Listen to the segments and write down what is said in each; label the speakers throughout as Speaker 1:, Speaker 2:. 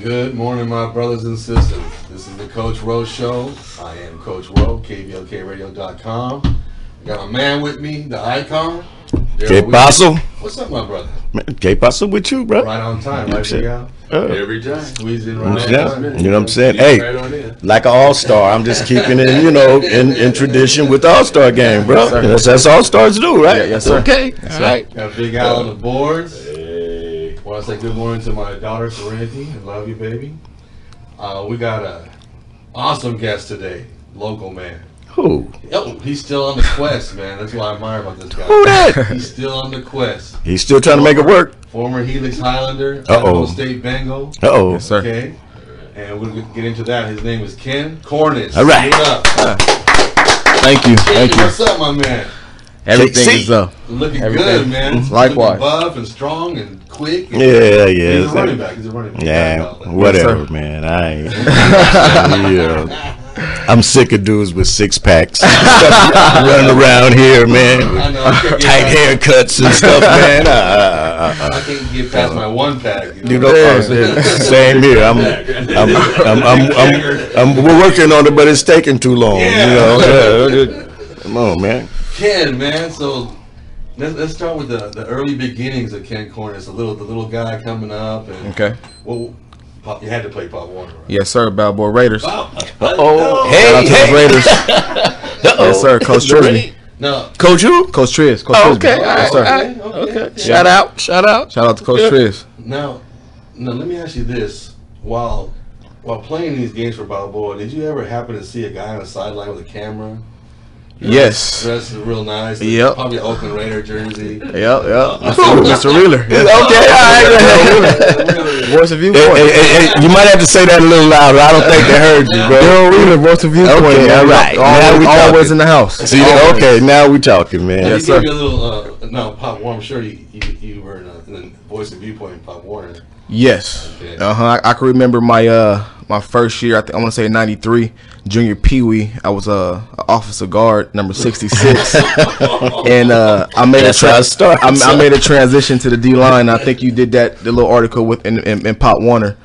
Speaker 1: Good morning, my brothers and sisters. This is the Coach Rowe Show. I am Coach Rowe, KVLKRadio.com. I got a man with me, the icon.
Speaker 2: K Paso.
Speaker 1: What's up, my brother?
Speaker 2: K Paso with you, bro.
Speaker 1: Right on time, right, Miguel? Every time. Squeezing right on time.
Speaker 2: You know what I'm saying? Hey, like an all-star. I'm just keeping it, in tradition with the all-star game, bro. That's all-stars do, right?
Speaker 3: Yeah, yes, sir.
Speaker 2: Okay. That's right.
Speaker 1: Got Big Al on the boards. Want to say good morning to my daughter, Serenity. I love you, baby. We got a awesome guest today, local man.
Speaker 2: Who?
Speaker 1: Oh, he's still on the quest, man. That's what I admire about this guy.
Speaker 2: Who that?
Speaker 1: He's still on the quest.
Speaker 2: He's still trying to make it work.
Speaker 1: Former Helix Highlander, Idaho State Bengal.
Speaker 2: Uh-oh.
Speaker 3: Yes, sir.
Speaker 1: Okay. And we'll get into that. His name is Ken Cornist.
Speaker 2: All right.
Speaker 1: What up?
Speaker 3: Thank you.
Speaker 1: Ken,
Speaker 3: Thank you.
Speaker 1: what's up, my man?
Speaker 3: Everything is up.
Speaker 1: Looking
Speaker 3: Everything.
Speaker 1: good, man.
Speaker 3: Likewise.
Speaker 1: Looking buff and strong and quick. And
Speaker 2: Yeah.
Speaker 1: He's a running back. He's a running back.
Speaker 2: Yeah, whatever,
Speaker 3: Yes,
Speaker 2: man. I ain't. Yeah. I'm sick of dudes with six packs running around here, man.
Speaker 1: I know. I can't get
Speaker 2: Tight
Speaker 1: past-
Speaker 2: haircuts and stuff, man.
Speaker 1: I can't get past my one pack.
Speaker 2: Same here. We're working on it, but it's taking too long.
Speaker 1: Yeah.
Speaker 2: Come on, man.
Speaker 1: Ken, man. So let's start with the early beginnings of Ken Cornist. The little guy coming up. And,
Speaker 3: Okay.
Speaker 1: well, you had to play Pop Warner, right?
Speaker 3: Yes, sir. Bad Boy Raiders.
Speaker 2: Oh,
Speaker 3: Shout out to the Raiders. Yes, sir. Coach Trisby.
Speaker 1: No.
Speaker 2: Coach who?
Speaker 3: Coach Triz. Coach
Speaker 2: Oh,
Speaker 3: Trisby.
Speaker 2: okay,
Speaker 3: Yes,
Speaker 2: all
Speaker 3: sir.
Speaker 2: right.
Speaker 1: Okay.
Speaker 2: Shout out.
Speaker 3: Shout out to Coach Triz.
Speaker 1: Now, let me ask you this: while playing these games for Balboa, did you ever happen to see a guy on the sideline with a camera?
Speaker 3: Yes.
Speaker 1: Dressed real nice.
Speaker 3: Yep.
Speaker 1: Probably an Oakland Raider jersey.
Speaker 3: Yep. Mr. Wheeler. Yes.
Speaker 2: Okay, all right.
Speaker 3: Voice of Viewpoint.
Speaker 2: Hey, you might have to say that a little louder. I don't think they heard you, bro.
Speaker 3: Daryl Wheeler, Voice of Viewpoint.
Speaker 2: Okay,
Speaker 3: man.
Speaker 2: all right. Now we
Speaker 3: Always
Speaker 2: talking.
Speaker 3: in the house.
Speaker 2: See, okay, now we talking, man.
Speaker 3: Yes,
Speaker 1: Give
Speaker 3: sir.
Speaker 1: me a little. No, Pop Warner. I'm sure you were in the Voice of Viewpoint in Pop Warner.
Speaker 3: Yes.
Speaker 1: Okay.
Speaker 3: I can remember my first year. I want to say '93, junior Pee Wee. I was a officer guard, number 66, and I made
Speaker 2: That's how it starts.
Speaker 3: I made a transition to the D line. I think you did the little article with in Pop Warner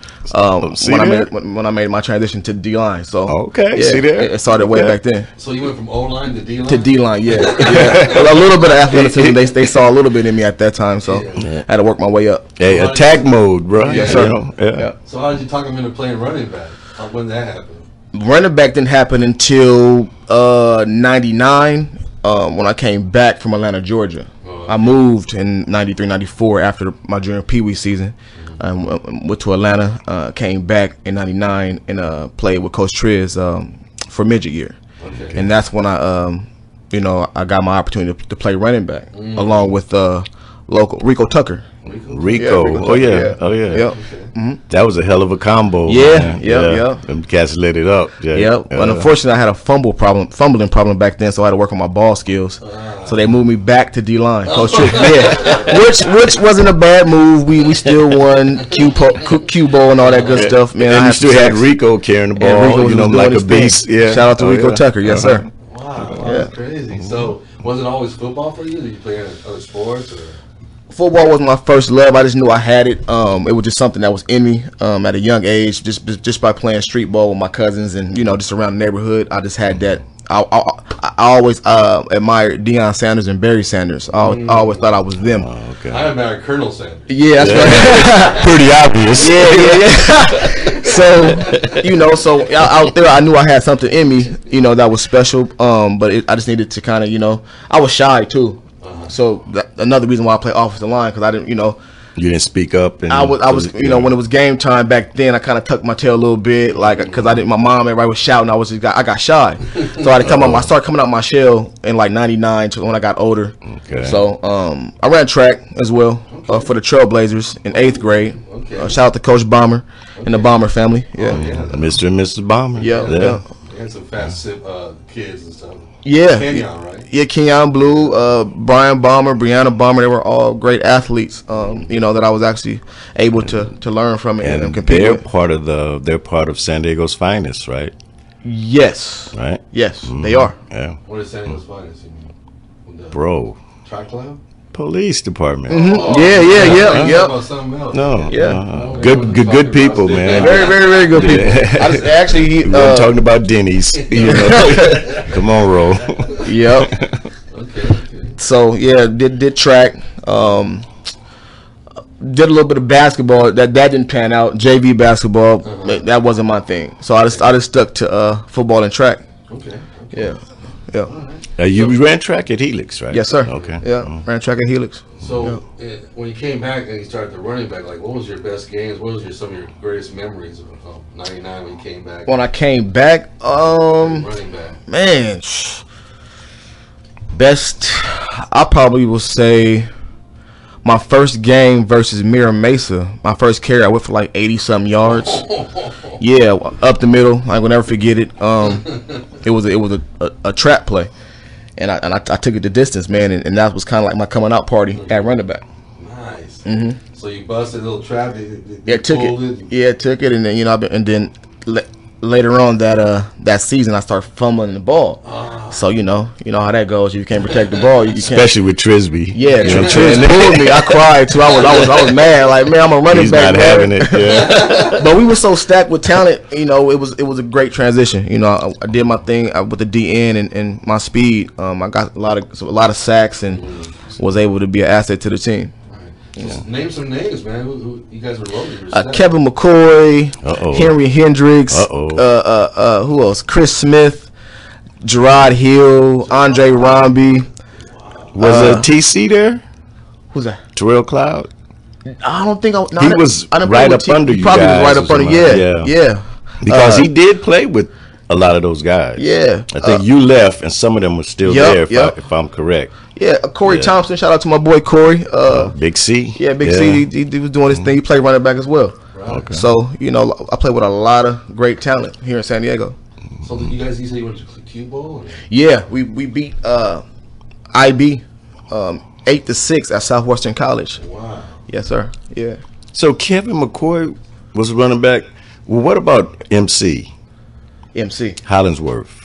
Speaker 2: See
Speaker 3: when
Speaker 2: there?
Speaker 3: I made my transition to the D line. So
Speaker 2: Okay, see there?
Speaker 3: it started way back then.
Speaker 1: So you went from O line to D line.
Speaker 3: To D line, yeah. Well, a little bit of athleticism. They saw a little bit in me at that time, so I had to work my way up.
Speaker 2: Hey, attack mode, bro.
Speaker 3: Yes, sir.
Speaker 2: Yeah.
Speaker 1: So how did you talk him into playing running back? When did that happen?
Speaker 3: Running back didn't happen until '99 when I came back from Atlanta, Georgia. I moved in '93, '94 after my junior Pee Wee season. Went to Atlanta, came back in '99 and played with Coach Triz for midget year.
Speaker 1: Okay.
Speaker 3: And that's when I got my opportunity to play running back along with local Rico Tucker.
Speaker 2: Rico.
Speaker 3: Tucker,
Speaker 2: Oh yeah.
Speaker 3: Yep.
Speaker 2: That was a hell of a combo.
Speaker 3: Yeah,
Speaker 2: man.
Speaker 3: yep.
Speaker 2: Them cats lit it up. Yeah.
Speaker 3: Yep. But unfortunately, I had a fumbling problem back then, so I had to work on my ball skills. So they moved me back to D line, Coach Trick. Yeah, which wasn't a bad move. We still won Q Bowl and all that good stuff, man.
Speaker 2: And
Speaker 3: I
Speaker 2: you still had
Speaker 3: success.
Speaker 2: Rico carrying the
Speaker 3: And
Speaker 2: ball,
Speaker 3: Rico was
Speaker 2: like
Speaker 3: doing
Speaker 2: a
Speaker 3: his thing.
Speaker 2: beast. Yeah.
Speaker 3: Shout out to
Speaker 2: Oh,
Speaker 3: Rico
Speaker 2: yeah.
Speaker 3: Tucker, yes sir.
Speaker 1: Wow, that's crazy. So was it always football for you? Did you play in other sports? Or?
Speaker 3: Football was my first love. I just knew I had it. It was just something that was in me at a young age, just by playing street ball with my cousins and just around the neighborhood. I just had that. I always admired Deion Sanders and Barry Sanders. I always thought I was them.
Speaker 2: Okay.
Speaker 1: I admire Colonel Sanders.
Speaker 3: Yeah, that's right.
Speaker 2: Pretty obvious.
Speaker 3: Yeah. So out there, I knew I had something in me, that was special. But I just needed to kind of, I was shy too. So another reason why I play offensive line, because I didn't,
Speaker 2: You didn't speak up. And
Speaker 3: I was, when it was game time back then, I kind of tucked my tail a little bit, because I didn't. My mom and everybody was shouting. I got shy, so I had to come up. I started coming out my shell in like '99 when I got older.
Speaker 2: Okay.
Speaker 3: So I ran track as well for the Trailblazers in 8th grade.
Speaker 1: Okay.
Speaker 3: Shout out to Coach Bomber and the Bomber family. Yeah,
Speaker 2: Mr. and Mrs. Bomber.
Speaker 3: yeah.
Speaker 1: They had some fast kids and stuff.
Speaker 3: Yeah.
Speaker 1: Kenyon, right?
Speaker 3: Yeah, Kenyon Blue, Brian Bomber, Brianna Bomber, they were all great athletes, that I was actually able to learn from and compete
Speaker 2: they're
Speaker 3: with.
Speaker 2: they're part of San Diego's finest, right?
Speaker 3: Yes.
Speaker 2: Right?
Speaker 3: Yes, they are.
Speaker 2: Yeah.
Speaker 1: What is San Diego's finest? You mean?
Speaker 2: Bro.
Speaker 1: Track club?
Speaker 2: police department.
Speaker 3: Yeah.
Speaker 2: No.
Speaker 3: Yeah.
Speaker 2: Good people, man.
Speaker 3: Very good people. I just, actually,
Speaker 2: we're talking about Denny's. You know. Come on, roll.
Speaker 3: Yep.
Speaker 1: Okay.
Speaker 3: So yeah, did track. Did a little bit of basketball. That didn't pan out. JV basketball, that wasn't my thing. So I just stuck to football and track.
Speaker 1: Okay.
Speaker 3: Yeah.
Speaker 2: You ran track at Helix, right?
Speaker 3: Yes, sir.
Speaker 2: Okay.
Speaker 3: Yeah, ran track at Helix.
Speaker 1: So when you came back and you started the running back, like what was your best games? What was some of your greatest memories of '99 when you came back?
Speaker 3: When I came back,
Speaker 1: running back,
Speaker 3: man, best. I probably will say my first game versus Mira Mesa. My first carry, I went for like 80-something yards. Yeah, up the middle. I will never forget it. It was a trap play, and I took it the distance, man, and that was kind of like my coming out party at running back.
Speaker 1: Nice.
Speaker 3: Mm-hmm.
Speaker 1: So you busted a little trap.
Speaker 3: Took it, and then later on that season I started fumbling the ball. So you know how that goes. You can't protect the ball. You can't.
Speaker 2: Especially with Trisby.
Speaker 3: Yeah, Trisby pulled me. I cried too. I was mad. Like, man, I'm a running
Speaker 2: He's
Speaker 3: back.
Speaker 2: Not having it. Yeah.
Speaker 3: But we were so stacked with talent. You know, it was a great transition. You know, I did my thing with the DN and my speed. I got a lot of sacks and was able to be an asset to the team.
Speaker 1: Name some names, man. Who you guys were rolling?
Speaker 3: Kevin McCoy, Henry Hendricks, who else? Chris Smith, Gerard Hill, Andre Romby.
Speaker 2: Was TC there?
Speaker 3: Who's that?
Speaker 2: Terrell Cloud.
Speaker 3: I don't think
Speaker 2: he was right up under you.
Speaker 3: Probably was right up under. Yeah.
Speaker 2: Because he did play with a lot of those guys.
Speaker 3: Yeah.
Speaker 2: I think you left, and some of them were still there. If I'm correct.
Speaker 3: Yeah, Corey Thompson. Shout out to my boy Corey.
Speaker 2: Big C.
Speaker 3: Yeah, Big C. He was doing his thing. He played running back as well.
Speaker 1: Right.
Speaker 2: Okay.
Speaker 3: So I played with a lot of great talent here in San Diego.
Speaker 1: So did you guys you went to Q Bowl?
Speaker 3: Yeah, we beat IB 8-6 at Southwestern College.
Speaker 1: Wow.
Speaker 3: Yes, sir. Yeah.
Speaker 2: So Kevin McCoy was running back. Well, what about MC?
Speaker 3: MC
Speaker 2: Hollingsworth.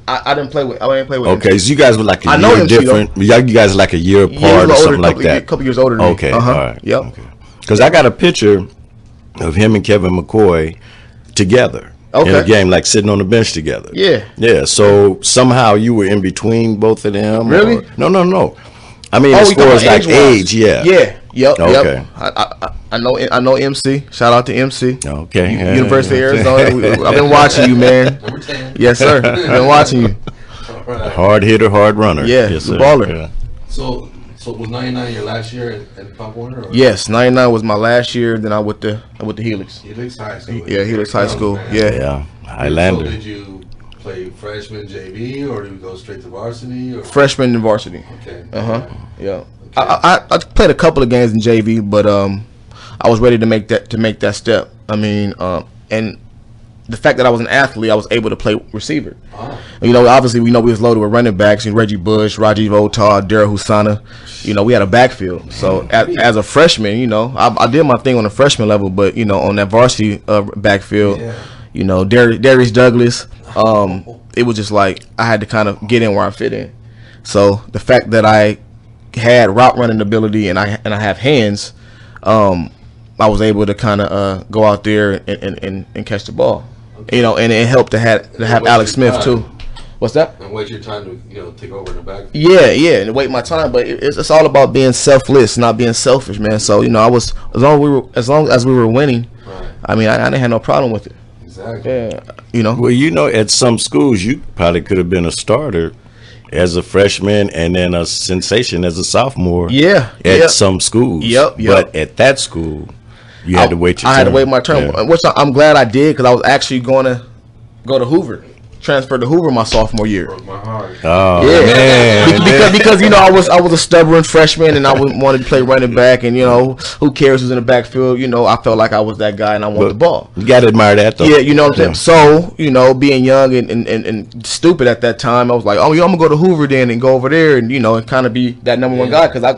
Speaker 3: I didn't play with.
Speaker 2: Okay,
Speaker 3: MC.
Speaker 2: So you guys were like a year
Speaker 3: MC,
Speaker 2: different. You guys were like a year apart or something like that.
Speaker 3: A couple years older than me.
Speaker 2: Okay, all right.
Speaker 3: Yep.
Speaker 2: Because I got a picture of him and Kevin McCoy together in a game, like sitting on the bench together.
Speaker 3: Yeah.
Speaker 2: Yeah. So somehow you were in between both of them.
Speaker 3: Really?
Speaker 2: No. I mean, as far as like age, yeah.
Speaker 3: Yeah. Yep.
Speaker 2: Okay.
Speaker 3: I know MC. Shout out to MC.
Speaker 2: Okay.
Speaker 3: University of Arizona. I've been watching you, man.
Speaker 1: Number 10.
Speaker 3: Yes, sir. I've been watching you.
Speaker 1: Right.
Speaker 2: Hard hitter, hard runner.
Speaker 3: Yeah,
Speaker 2: yes,
Speaker 3: the baller.
Speaker 2: Yeah.
Speaker 1: So was '99 your last year at Pop Warner? Or?
Speaker 3: Yes, '99 was my last year. Then I went to Helix.
Speaker 1: Helix High School.
Speaker 3: Yeah, Helix High School. Yeah.
Speaker 2: Highlander.
Speaker 1: So did you play freshman JV or did you go straight to varsity? Or?
Speaker 3: Freshman and varsity.
Speaker 1: Okay.
Speaker 3: Yeah. Okay. I played a couple of games in JV, but I was ready to make that step. I mean, and the fact that I was an athlete, I was able to play receiver.
Speaker 1: Oh.
Speaker 3: You know, obviously we was loaded with running backs. Reggie Bush, Rajiv Otar, Daryl Husana. You know, we had a backfield. So as a freshman, you know, I did my thing on the freshman level, but you know, on that varsity backfield, you know, Darius Douglas, it was just like I had to kind of get in where I fit in. So the fact that I had route running ability and I have hands, I was able to kind of go out there and catch the ball. Okay. You know, and it helped to have Alex Smith too. What's that?
Speaker 1: And wait your time to take over in the back.
Speaker 3: Yeah, and wait my time. But it's all about being selfless, not being selfish, man. So you know, I was as long as we were winning. Right. I mean, I didn't have no problem with it.
Speaker 1: Exactly.
Speaker 3: Yeah. You know.
Speaker 2: Well, you know, at some schools, you probably could have been a starter as a freshman and then a sensation as a sophomore.
Speaker 3: Yeah.
Speaker 2: At some schools.
Speaker 3: Yep.
Speaker 2: But at that school, you had to wait your turn.
Speaker 3: I had to wait my turn, which I'm glad I did because I was actually going to go to Hoover. Transferred to Hoover my sophomore year.
Speaker 1: Broke my heart.
Speaker 2: Oh man.
Speaker 3: because you know I was a stubborn freshman and I wanted to play running back and you know who cares who's in the backfield, you know I felt like I was that guy and I wanted the ball.
Speaker 2: You gotta admire that though.
Speaker 3: Yeah, you know what I'm saying. So you know being young and stupid at that time, I was like, oh, I'm gonna go to Hoover then and go over there and you know and kind of be that number one guy because I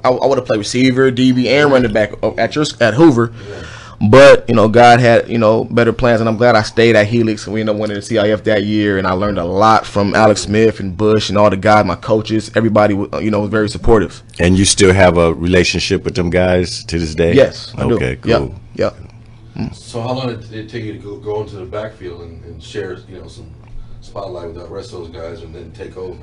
Speaker 3: would have played receiver, DB, and running back at Hoover. Yeah. But God had better plans, and I'm glad I stayed at Helix, and we ended up winning the CIF that year. And I learned a lot from Alex Smith and Bush and all the guys, my coaches. Everybody was very supportive.
Speaker 2: And you still have a relationship with them guys to this day?
Speaker 3: Yes, I do.
Speaker 2: Okay, cool.
Speaker 3: Yep.
Speaker 1: So how long did it take you to go into the backfield and share some spotlight with the rest of those guys and then take over?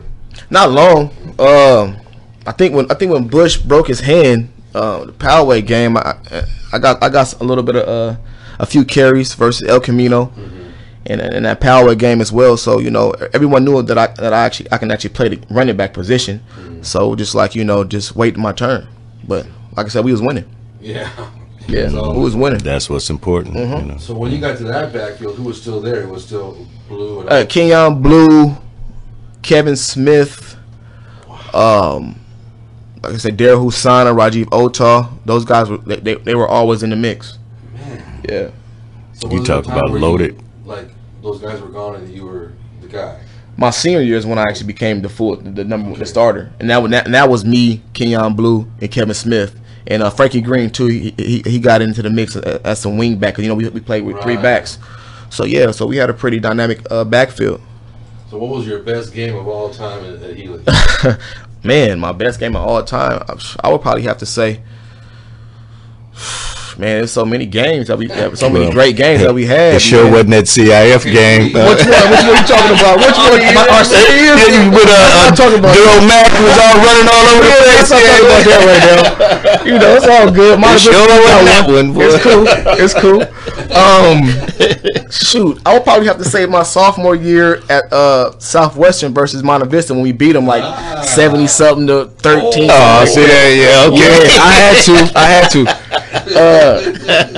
Speaker 3: Not long. I think when Bush broke his hand, the Poway game, I got a little bit of a few carries versus El Camino, and that Poway game as well. So everyone knew that I can actually play the running back position. So just just wait my turn. But like I said, we was winning.
Speaker 1: Yeah.
Speaker 3: Yeah,
Speaker 1: So,
Speaker 3: we was winning.
Speaker 2: That's what's important.
Speaker 1: So when you got to that backfield, who was still there? It was still Blue and
Speaker 3: Kenyon Blue, Kevin Smith, like I said, Daryl Husana, Rajiv Otah. Those guys they were always in the mix.
Speaker 1: Man.
Speaker 3: Yeah.
Speaker 1: So
Speaker 2: You talk about loaded.
Speaker 1: Like those guys were gone and you were the guy.
Speaker 3: My senior year is when I actually became the starter, and that was me, Kenyon Blue, and Kevin Smith. And Frankie Green too. He got into the mix as some wing back. We played with three backs. So so we had a pretty dynamic backfield.
Speaker 1: So what was your best game of all time at Helix?
Speaker 3: Man, my best game of all time, I would probably have to say, man, there's so many games that we have, so many great games that we had.
Speaker 2: It sure wasn't that CIF game.
Speaker 3: Which one you talking about? Which one? I'm talking about.
Speaker 2: Daryl Mack was all running all over the place.
Speaker 3: I'm talking about that right now. It's all good. It's cool. Shoot, I would probably have to say my sophomore year at Southwestern versus Monte Vista when we beat them like 70-something to 13.
Speaker 2: Oh, see that? Yeah, okay.
Speaker 3: Yeah, I had to.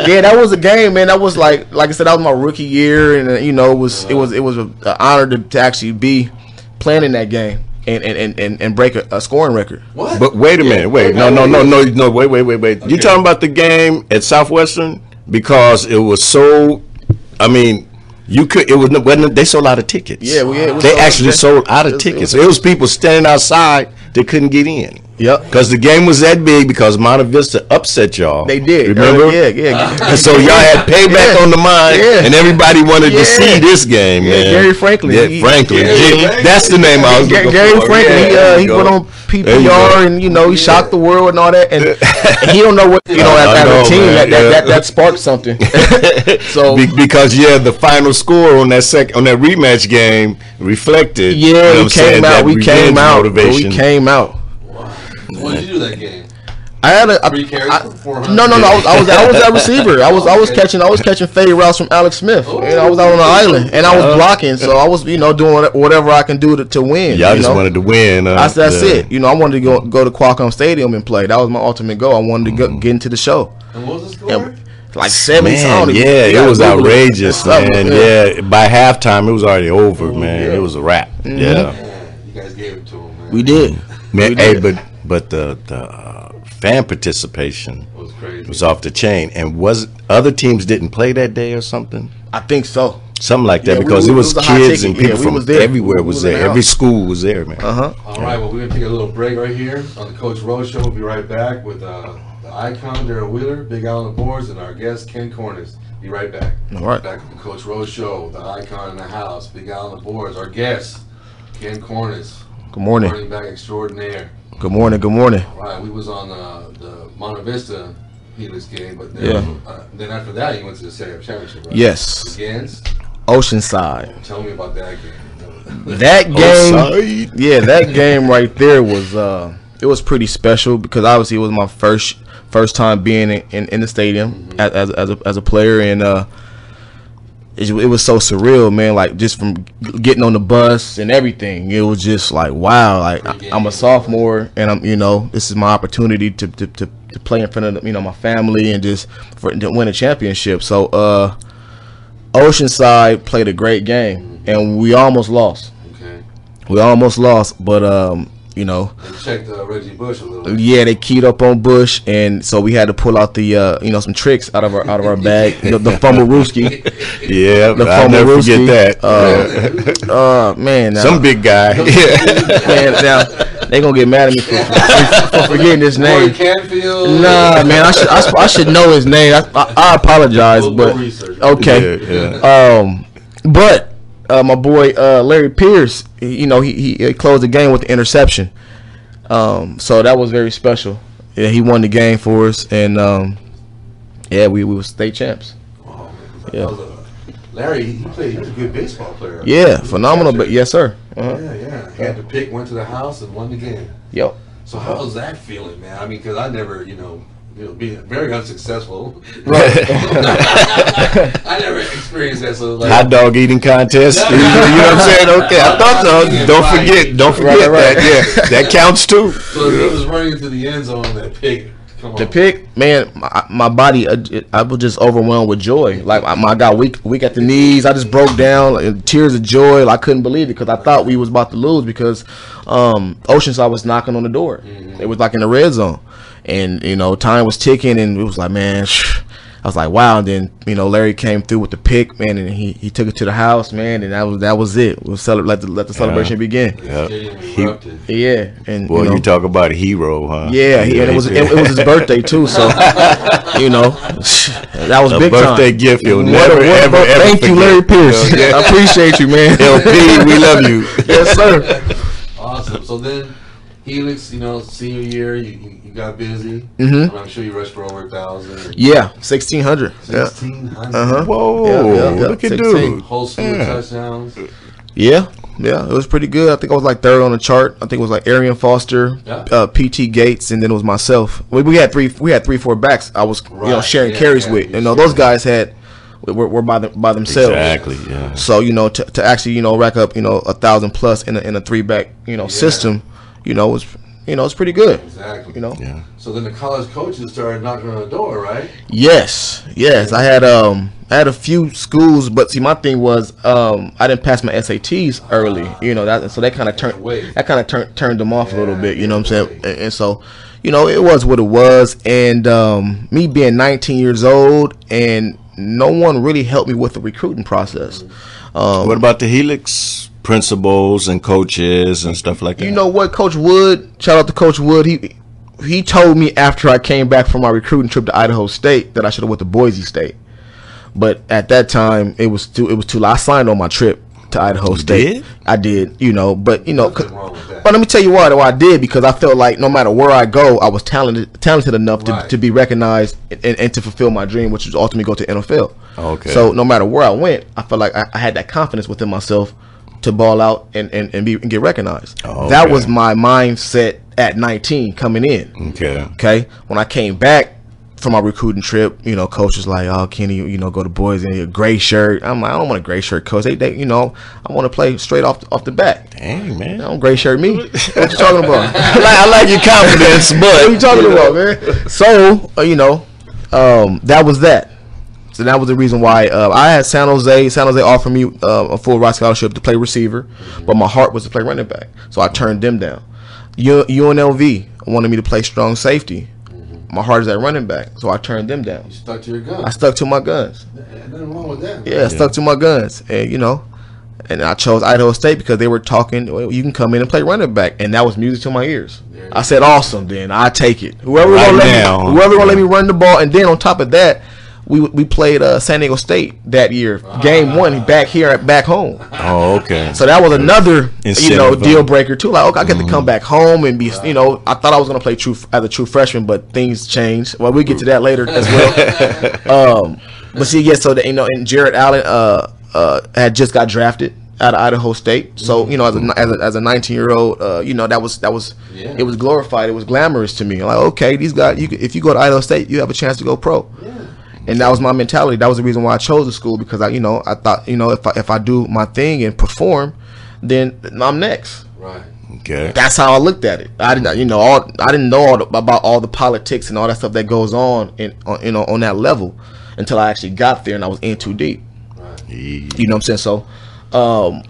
Speaker 3: Yeah, that was a game, man. That was like I said, that was my rookie year, and it was an honor to actually be playing in that game and break a scoring record.
Speaker 1: What?
Speaker 2: But wait a minute, wait, no, wait. Okay. You talking about the game at Southwestern because it was so? I mean, they sold out of tickets.
Speaker 3: Yeah,
Speaker 2: they actually sold out of tickets. It was people standing outside that couldn't get in.
Speaker 3: Yep.
Speaker 2: Because the game was that big because Monte Vista upset y'all.
Speaker 3: They did.
Speaker 2: Remember?
Speaker 3: Yeah.
Speaker 2: And so y'all had payback on the mind, and everybody wanted to see this game, man.
Speaker 3: Gary Franklin.
Speaker 2: Yeah, Franklin. That's the name I was looking for.
Speaker 3: Gary Franklin. He went on PPR and he shocked the world and all that, and he don't know what as a team that sparked something. So
Speaker 2: because the final score on that that rematch game reflected.
Speaker 3: Yeah, we came out.
Speaker 1: What did you do that game?
Speaker 3: I had a
Speaker 1: 3 carries for 400.
Speaker 3: No. I was that receiver. I was catching fade routes from Alex Smith. And I was out on the island and I was blocking. So I was doing whatever I can do to win.
Speaker 2: Y'all just wanted to win.
Speaker 3: That's it. I wanted to go to Qualcomm Stadium and play. That was my ultimate goal. I wanted to get into the show.
Speaker 1: And what was the score?
Speaker 3: Like 70
Speaker 2: something. Yeah, it was outrageous, man. Yeah, by halftime it was already over, man. It was a wrap.
Speaker 3: Mm-hmm.
Speaker 1: Yeah, you guys gave it to him, man.
Speaker 3: We did.
Speaker 2: Man, but the fan participation
Speaker 1: was crazy.
Speaker 2: Was off the chain. And other teams didn't play that day or something?
Speaker 3: I think so.
Speaker 2: Something like that because it was kids and people from everywhere was there. Every school was there, man.
Speaker 1: All right, well, we're going to take a little break right here on the Coach Rose Show. We'll be right back with the icon, Darryl Wheeler, Big Al on the boards, and our guest, Ken Cornist. Be right back.
Speaker 3: All right.
Speaker 1: Back with the Coach Rose Show, the icon in the house, Big Al on the boards, our guest, Ken Cornist.
Speaker 3: Good morning.
Speaker 1: Running back extraordinaire.
Speaker 3: Good morning.
Speaker 1: All right, we was on the Monte Vista Helix game, but then, then after that, you went to the CIF Championship, right?
Speaker 3: Yes.
Speaker 1: Against
Speaker 3: Oceanside.
Speaker 1: Tell me about that game.
Speaker 3: That game, that game right there was it was pretty special because obviously it was my first time being in the stadium as a player, and it was so surreal, man. Like just from getting on the bus and everything, it was just like wow. Like I'm a sophomore, and I'm this is my opportunity to play in front of my family and just to win a championship. So Oceanside played a great game, and we almost lost.
Speaker 1: Okay.
Speaker 3: We almost lost, but
Speaker 1: They checked Reggie Bush a little bit.
Speaker 3: Yeah, they keyed up on Bush, and so we had to pull out the some tricks out of our bag. The Fumblerooski.
Speaker 2: Yeah, I'll never forget that.
Speaker 3: Man,
Speaker 2: some big guy.
Speaker 3: Man, They gonna get mad at me for forgetting his name.
Speaker 1: Roy Canfield.
Speaker 3: Nah, man, I should know his name. I apologize, but okay.
Speaker 1: Yeah.
Speaker 3: But my boy Larry Pierce, he closed the game with the interception. So that was very special. Yeah, he won the game for us, and we were state champs.
Speaker 1: Oh, man,
Speaker 3: Yeah.
Speaker 1: Larry, he was a good baseball player.
Speaker 3: Yeah, phenomenal. But yes, sir.
Speaker 1: Yeah. He had the pick, went to the house, and won the game.
Speaker 3: Yep.
Speaker 1: So how was that feeling, man? I mean, because I never, being very unsuccessful.
Speaker 3: Right.
Speaker 1: I never experienced that. So like,
Speaker 2: hot dog eating contest. You know what I'm saying? Okay, I thought so. Don't forget
Speaker 3: Right.
Speaker 2: that. Yeah, that counts too.
Speaker 1: So he was running into the end zone. That pick. Come on.
Speaker 3: The pick, man, my body, I was just overwhelmed with joy. Like I got weak at the knees. I just broke down, like, tears of joy. Like, I couldn't believe it because I thought we was about to lose because Oceanside was knocking on the door. It was like in the red zone, and time was ticking, and it was like, man. I was like, wow. And then, Larry came through with the pick, man, and he took it to the house, man, and that was it. We'll let the celebration begin.
Speaker 2: Yeah.
Speaker 3: And
Speaker 2: boy, you talk about a hero, huh?
Speaker 3: Yeah, and it was his birthday too, so that was big
Speaker 2: birthday
Speaker 3: time.
Speaker 2: gift you'll never ever
Speaker 3: Thank you,
Speaker 2: forget.
Speaker 3: Larry Pierce. I appreciate you, man.
Speaker 2: LP, we love you.
Speaker 3: Yes, sir.
Speaker 1: Awesome. So then, Helix, senior year, you got busy. I'm sure you rushed for over 1,000.
Speaker 3: Yeah, 1,600.
Speaker 1: 1,600.
Speaker 2: Whoa,
Speaker 3: Yeah.
Speaker 2: look at
Speaker 3: 16.
Speaker 2: dude.
Speaker 1: Whole slew of touchdowns.
Speaker 3: Yeah, it was pretty good. I think I was like third on the chart. I think it was like Arian Foster, PT Gates, and then it was myself. We had 4 backs. I was sharing carries with. Those guys were by themselves.
Speaker 2: Exactly. Yeah.
Speaker 3: So to actually rack up 1,000 plus in a 3-back system, it's pretty good.
Speaker 1: Exactly.
Speaker 2: Yeah.
Speaker 1: So then the college coaches started knocking on the door, right?
Speaker 3: Yes. I had a few schools, but see, my thing was I didn't pass my SATs early. So that kind of turned them off a little bit. You know what I'm saying? And so, it was what it was. And me being 19 years old, and no one really helped me with the recruiting process.
Speaker 2: What about the Helix principals and coaches and stuff like that?
Speaker 3: You know what, Coach Wood? Shout out to Coach Wood. He told me after I came back from my recruiting trip to Idaho State that I should have went to Boise State. But at that time, it was too late. I signed on my trip to Idaho State.
Speaker 2: Did?
Speaker 3: I did, but
Speaker 1: Nothing wrong with that.
Speaker 3: but let me tell you why I did, because I felt like no matter where I go, I was talented enough to be recognized and to fulfill my dream, which was ultimately go to NFL.
Speaker 2: Okay.
Speaker 3: So no matter where I went, I felt like I had that confidence within myself to ball out and get recognized.
Speaker 2: Okay.
Speaker 3: That was my mindset at 19 coming in. Okay. When I came back from my recruiting trip, coach was like, "Oh, Kenny, go to Boise and a gray shirt." I'm like, "I don't want a gray shirt, coach. They I want to play straight off the bat."
Speaker 2: Dang, man.
Speaker 3: I don't gray shirt me. What you talking about?
Speaker 2: I like your confidence, but
Speaker 3: What are you talking about, man? So, that was that. So that was the reason why I had San Jose. San Jose offered me a full ride scholarship to play receiver, but my heart was to play running back. So I turned them down. UNLV wanted me to play strong safety. My heart is at running back, so I turned them down.
Speaker 1: You stuck to your guns.
Speaker 3: I stuck to my guns.
Speaker 1: Nothing wrong with that.
Speaker 3: Yeah, I stuck to my guns, and I chose Idaho State because they were talking, well, you can come in and play running back, and that was music to my ears. I said, awesome, then I take it. Whoever gonna let me run the ball, and then on top of that, we played San Diego State that year, game 1 back home.
Speaker 2: Oh, okay.
Speaker 3: So that was another deal breaker too. Like, okay, I get to come back home and be, I thought I was gonna play as a true freshman, but things changed. Well, we'll get to that later as well. But see, yeah, so and Jared Allen had just got drafted out of Idaho State. So as a 19-year-old, that was it was glorified. It was glamorous to me. Like, okay, these guys, if you go to Idaho State, you have a chance to go pro. Yeah. And that was my mentality. That was the reason why I chose the school, because I thought, if I do my thing and perform, then I'm next.
Speaker 1: Right.
Speaker 2: Okay.
Speaker 3: That's how I looked at it. I didn't know about all the politics and all that stuff that goes on on that level until I actually got there and I was in too deep.
Speaker 1: Right.
Speaker 3: You know what I'm saying? So,
Speaker 1: Well,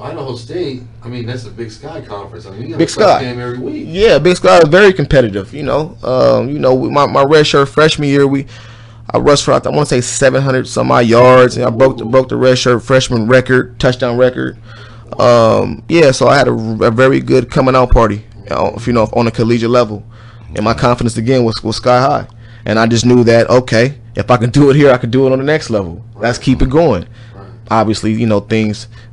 Speaker 1: Idaho State, that's a Big Sky conference. You have
Speaker 3: Big
Speaker 1: a
Speaker 3: Sky
Speaker 1: game every week.
Speaker 3: Yeah, Big Sky is very competitive. My red shirt freshman year, I rushed for, I want to say 700 some odd yards, and I broke the red shirt freshman record, touchdown record. Yeah, so I had a very good coming out party, on a collegiate level, and my confidence again was sky high, and I just knew that okay, if I can do it here, I can do it on the next level. Let's keep it going. Obviously,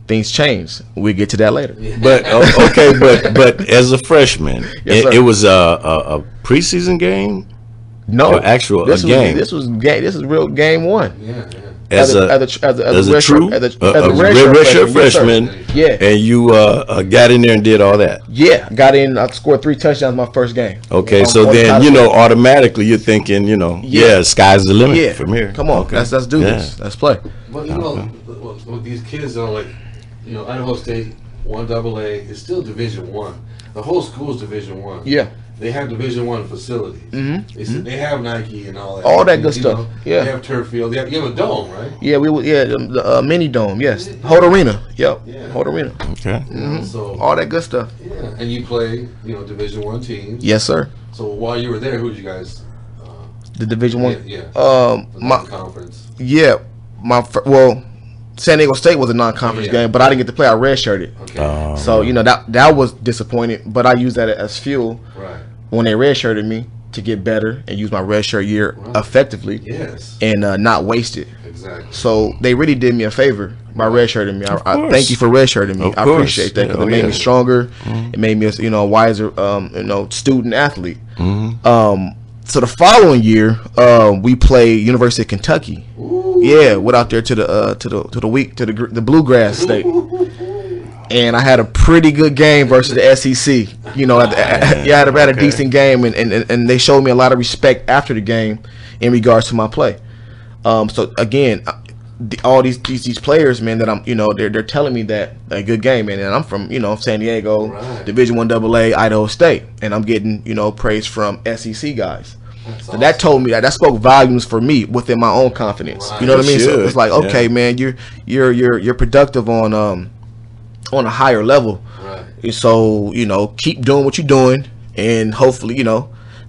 Speaker 3: things change. We'll get to that later.
Speaker 2: But okay, but as a freshman,
Speaker 3: Yes,
Speaker 2: it was a preseason game.
Speaker 3: No,
Speaker 2: actual
Speaker 3: game.
Speaker 2: This
Speaker 3: was real game one.
Speaker 1: Yeah.
Speaker 2: As a true redshirt freshman,
Speaker 3: yeah,
Speaker 2: and you got in there and did all that.
Speaker 3: Yeah, got in. I scored 3 touchdowns my first game.
Speaker 2: Okay, so then automatically you're thinking, sky's the limit from here.
Speaker 3: Come on,
Speaker 2: okay.
Speaker 3: let's do this. Let's play.
Speaker 1: But with these kids, Idaho State 1AA is still Division 1. The whole school is Division 1.
Speaker 3: Yeah.
Speaker 1: They have Division 1 facilities.
Speaker 3: Mm-hmm.
Speaker 1: They have Nike and all that.
Speaker 3: All that good stuff. Yeah.
Speaker 1: They have turf field. You have a dome, right?
Speaker 3: Yeah, the mini dome. Yes, Holt Arena. Yep. Yeah. Holt Arena.
Speaker 2: Okay.
Speaker 3: Mm-hmm.
Speaker 1: So
Speaker 3: all that good stuff.
Speaker 1: Yeah, and you play, Division 1 teams.
Speaker 3: Yes, sir.
Speaker 1: So while you were there, who did you guys?
Speaker 3: The Division 1.
Speaker 1: Yeah. My conference.
Speaker 3: Yeah, San Diego State was a non-conference game, but I didn't get to play. I redshirted.
Speaker 1: Okay.
Speaker 3: So that was disappointing, but I used that as fuel.
Speaker 1: Right.
Speaker 3: When they redshirted me to get better and use my redshirt year effectively.
Speaker 1: Yes.
Speaker 3: And not waste it.
Speaker 1: Exactly.
Speaker 3: So they really did me a favor by redshirting me. I thank you for redshirting me. I appreciate that because it made me stronger. Mm-hmm. It made me a wiser student athlete.
Speaker 2: Mm-hmm.
Speaker 3: So the following year, we played University of Kentucky.
Speaker 1: Ooh.
Speaker 3: Yeah, went out there to the Bluegrass State, and I had a pretty good game versus the SEC. I had a decent game, and they showed me a lot of respect after the game in regards to my play. So again, all these players, man, that I'm, they're telling me that a good game, man, and I'm from, San Diego, right. Division 1AA, Idaho State, and I'm getting, praise from SEC guys. That's awesome. That told me that spoke volumes for me within my own confidence. Right. You know what I mean? So it's like, okay, man, you're productive on a higher level. Right. So keep doing what you're doing, and hopefully,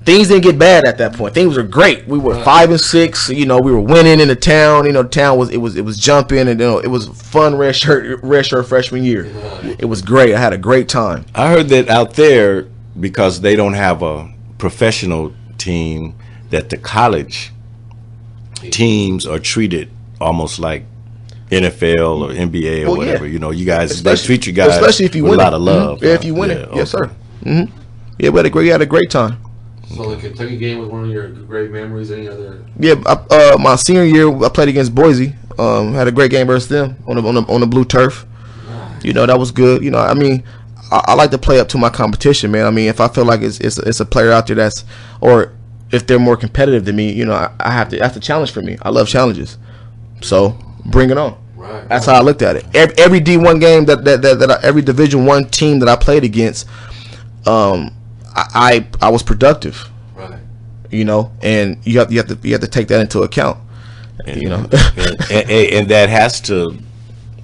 Speaker 3: things didn't get bad at that point. Things were great. We were 5-6. We were winning in the town. The town was jumping, and it was fun redshirt freshman year. It was great. I had a great time.
Speaker 2: I heard that out there, because they don't have a professional team, that the college teams are treated almost like NFL or NBA or whatever.
Speaker 3: Yeah.
Speaker 2: You guys, they treat you guys
Speaker 3: especially if you
Speaker 2: with
Speaker 3: win
Speaker 2: a lot of love.
Speaker 3: Yeah, if you win it. Yes, sir. Mm-hmm. Yeah, we had a great time.
Speaker 1: So the Kentucky game was one of your great memories. Any other?
Speaker 3: Yeah, my senior year I played against Boise. Had a great game versus them on the blue turf. Nice. That was good. I like to play up to my competition, man. I mean, if I feel like it's a player out there or if they're more competitive than me, that's a challenge for me. I love challenges, so bring it on.
Speaker 1: Right.
Speaker 3: That's how I looked at it. Every D1 game every Division 1 team that I played against, I was productive.
Speaker 1: Right.
Speaker 3: And you have to take that into account.
Speaker 2: And that has to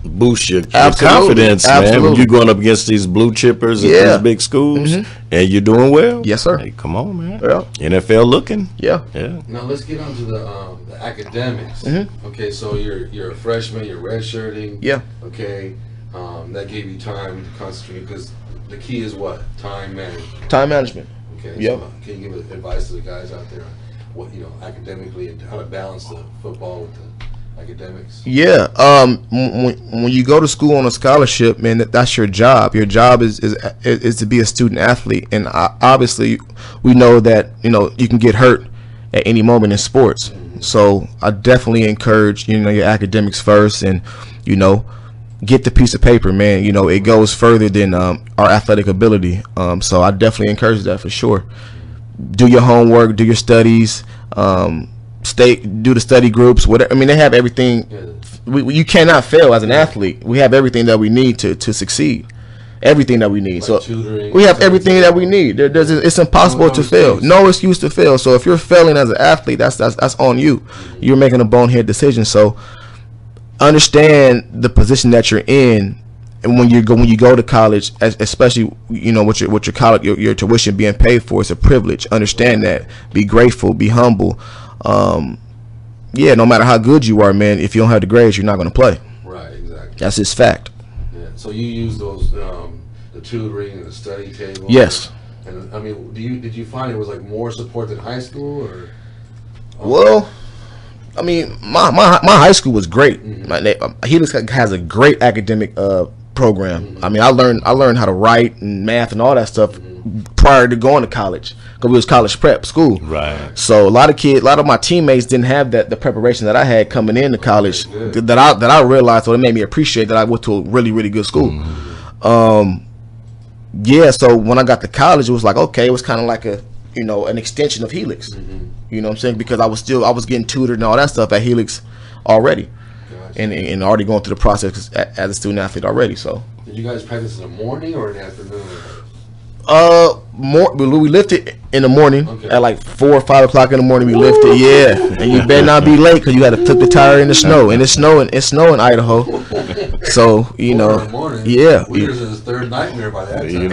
Speaker 2: boost your confidence, man. When you're going up against these blue chippers at these big schools, and you're doing well.
Speaker 3: Yes, sir.
Speaker 2: Hey, come on, man.
Speaker 3: Yeah.
Speaker 2: NFL looking.
Speaker 3: Yeah.
Speaker 1: Now let's get on to the academics. Okay, so you're a freshman. You're redshirting.
Speaker 3: Yeah.
Speaker 1: Okay, that gave you time to concentrate, because the key is what? Time management.
Speaker 3: Time management.
Speaker 1: Okay.
Speaker 3: Yep.
Speaker 1: So can you give advice to the guys out there on what academically, and how to balance the football with the academics?
Speaker 3: Yeah. When you go to school on a scholarship, man, that's your job. Your job is to be a student athlete, and obviously we know that you can get hurt at any moment in sports. So I definitely encourage your academics first, and get the piece of paper, man. It goes further than our athletic ability. So I definitely encourage that for sure. Do your homework, do your studies, do the study groups, whatever. I mean, they have everything. You cannot fail as an athlete. We have everything that we need to succeed. Everything that we need.
Speaker 1: Like
Speaker 3: so
Speaker 1: tutoring,
Speaker 3: we have everything that we need. It's impossible to fail. No excuse to fail. So if you're failing as an athlete, that's on you. You're making a bonehead decision. So understand the position that you're in, and when you go to college, especially with your college, your tuition being paid for, it's a privilege. Understand that. Be grateful. Be humble. No matter how good you are, man, if you don't have the grades, you're not going to play.
Speaker 1: Right. Exactly.
Speaker 3: That's just fact.
Speaker 1: Yeah. So you use those the tutoring and the study table.
Speaker 3: Yes.
Speaker 1: And I mean, did you find it was like more support than high school or?
Speaker 3: Well, I mean, my high school was great. Helix has a great academic program. I mean, I learned how to write and math and all that stuff prior to going to college, because we was college prep school.
Speaker 2: Right.
Speaker 3: So a lot of my teammates didn't have the preparation that I had coming into college. That I realized, so it made me appreciate that I went to a really, really good school. Yeah. So when I got to college, it was like, okay, it was kind of like an extension of Helix. You know what I'm saying? Because I was getting tutored and all that stuff at Helix already. Gotcha. And already going through the process as a student athlete already. So
Speaker 1: did you guys practice in the morning or in the afternoon?
Speaker 3: We lifted in the morning at like 4 or 5 o'clock in the morning. We lifted, yeah, and you better not be late because you got to flip the tire in the snow, and it's snowing in Idaho. So yeah,
Speaker 1: we was his third nightmare by that time.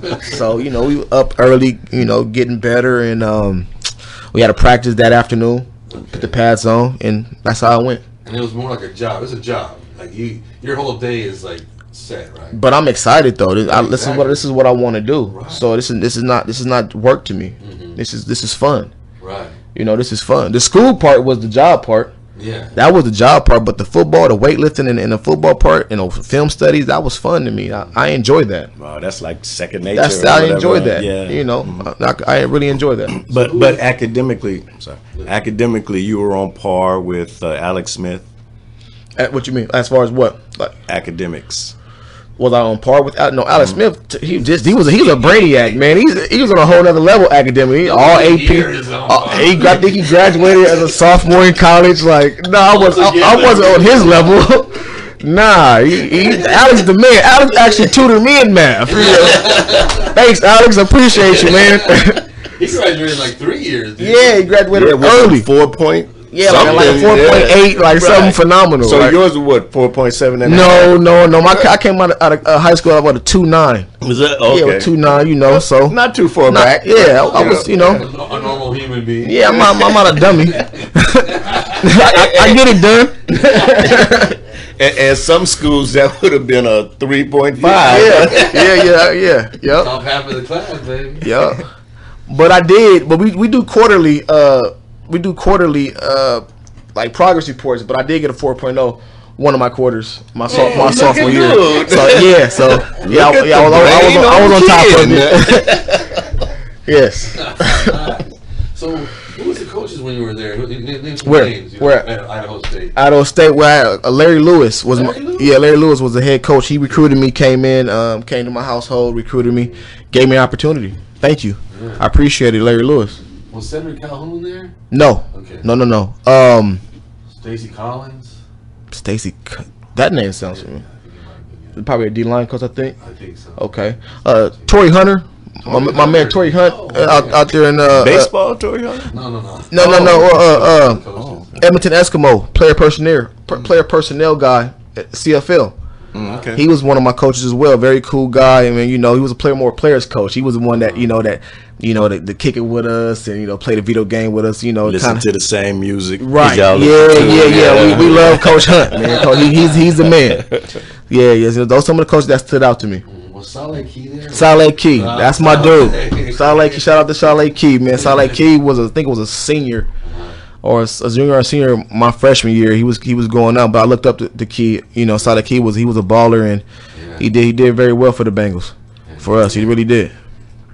Speaker 3: Yeah. So we were up early, getting better, and we had to practice that afternoon. Put the pads on, and that's how it went.
Speaker 1: And it was more like a job. It's a job. Like your whole day is like set, right?
Speaker 3: But I'm excited though. This is what I want to do. Right. So this is not work to me. This is fun.
Speaker 1: Right.
Speaker 3: This is fun. The school part was the job part.
Speaker 1: Yeah.
Speaker 3: That was the job part, but the football, the weightlifting, and the football part, film studies, that was fun to me. I enjoyed that.
Speaker 2: Wow, that's like second nature.
Speaker 3: I enjoyed that.
Speaker 2: Yeah.
Speaker 3: I really enjoyed that.
Speaker 2: But academically, you were on par with Alex Smith.
Speaker 3: What you mean? As far as what? Like
Speaker 2: academics.
Speaker 3: Was I on par with Alex Smith? He was a brainiac, man. He was on a whole other level academically. All AP. I think he graduated as a sophomore in college. Like, no, I wasn't on his level. Nah, Alex the man. Alex actually tutored me in math. Thanks, Alex. I appreciate you, man.
Speaker 1: He graduated in like 3 years.
Speaker 3: Yeah, he graduated early.
Speaker 2: 4 point.
Speaker 3: Yeah, like 4.8, like something phenomenal.
Speaker 2: So yours was what, 4.7?
Speaker 3: No. I came out of high school about a 2.9.
Speaker 2: Was that okay?
Speaker 3: Yeah, 2.9. So
Speaker 2: not too far back.
Speaker 3: Yeah, I was,
Speaker 1: a normal human being.
Speaker 3: Yeah, I'm not a dummy. I get it done.
Speaker 2: And some schools that would have been a 3.5.
Speaker 3: Yeah.
Speaker 1: Top half of the class, baby.
Speaker 3: Yeah, but we do quarterly. Like progress reports, but I did get a 4.0 one of my quarters, my sophomore year. So I was on top of it. Yes.
Speaker 1: So who was the coaches when you were there?
Speaker 3: Where?
Speaker 1: At Idaho State.
Speaker 3: Idaho State. Where Larry Lewis was. Larry Lewis was the head coach. He recruited me. Came to my household, recruited me, gave me an opportunity. Thank you. Yeah. I appreciate it, Larry Lewis.
Speaker 1: Was Cedric Calhoun there?
Speaker 3: No.
Speaker 1: Okay.
Speaker 3: No.
Speaker 1: Stacy Collins.
Speaker 3: That name sounds familiar. Probably a D-line coach, I think.
Speaker 1: I think so.
Speaker 3: Okay. Torrey Hunter. My man Torrey Hunt out there in
Speaker 2: baseball. Torrey Hunter.
Speaker 3: No. Edmonton Eskimo player personnel guy at CFL.
Speaker 2: Okay.
Speaker 3: He was one of my coaches as well. Very cool guy. I mean, he was a players coach. He was the one that to kick it with us and play the video game with us.
Speaker 2: Listen to the same music.
Speaker 3: Right. Yeah. We love Coach Hunt, man. He's the man. Yeah. Those some of the coaches that stood out to me.
Speaker 1: Was Saleh Key there?
Speaker 3: Saleh Key, that's my dude. Saleh Key, shout out to Saleh Key, man. Saleh Key was a senior. Or a junior or senior my freshman year. He was going out, but I looked up to Key. Saleh Key was a baller, and he did very well for the Bengals. For us, he really did.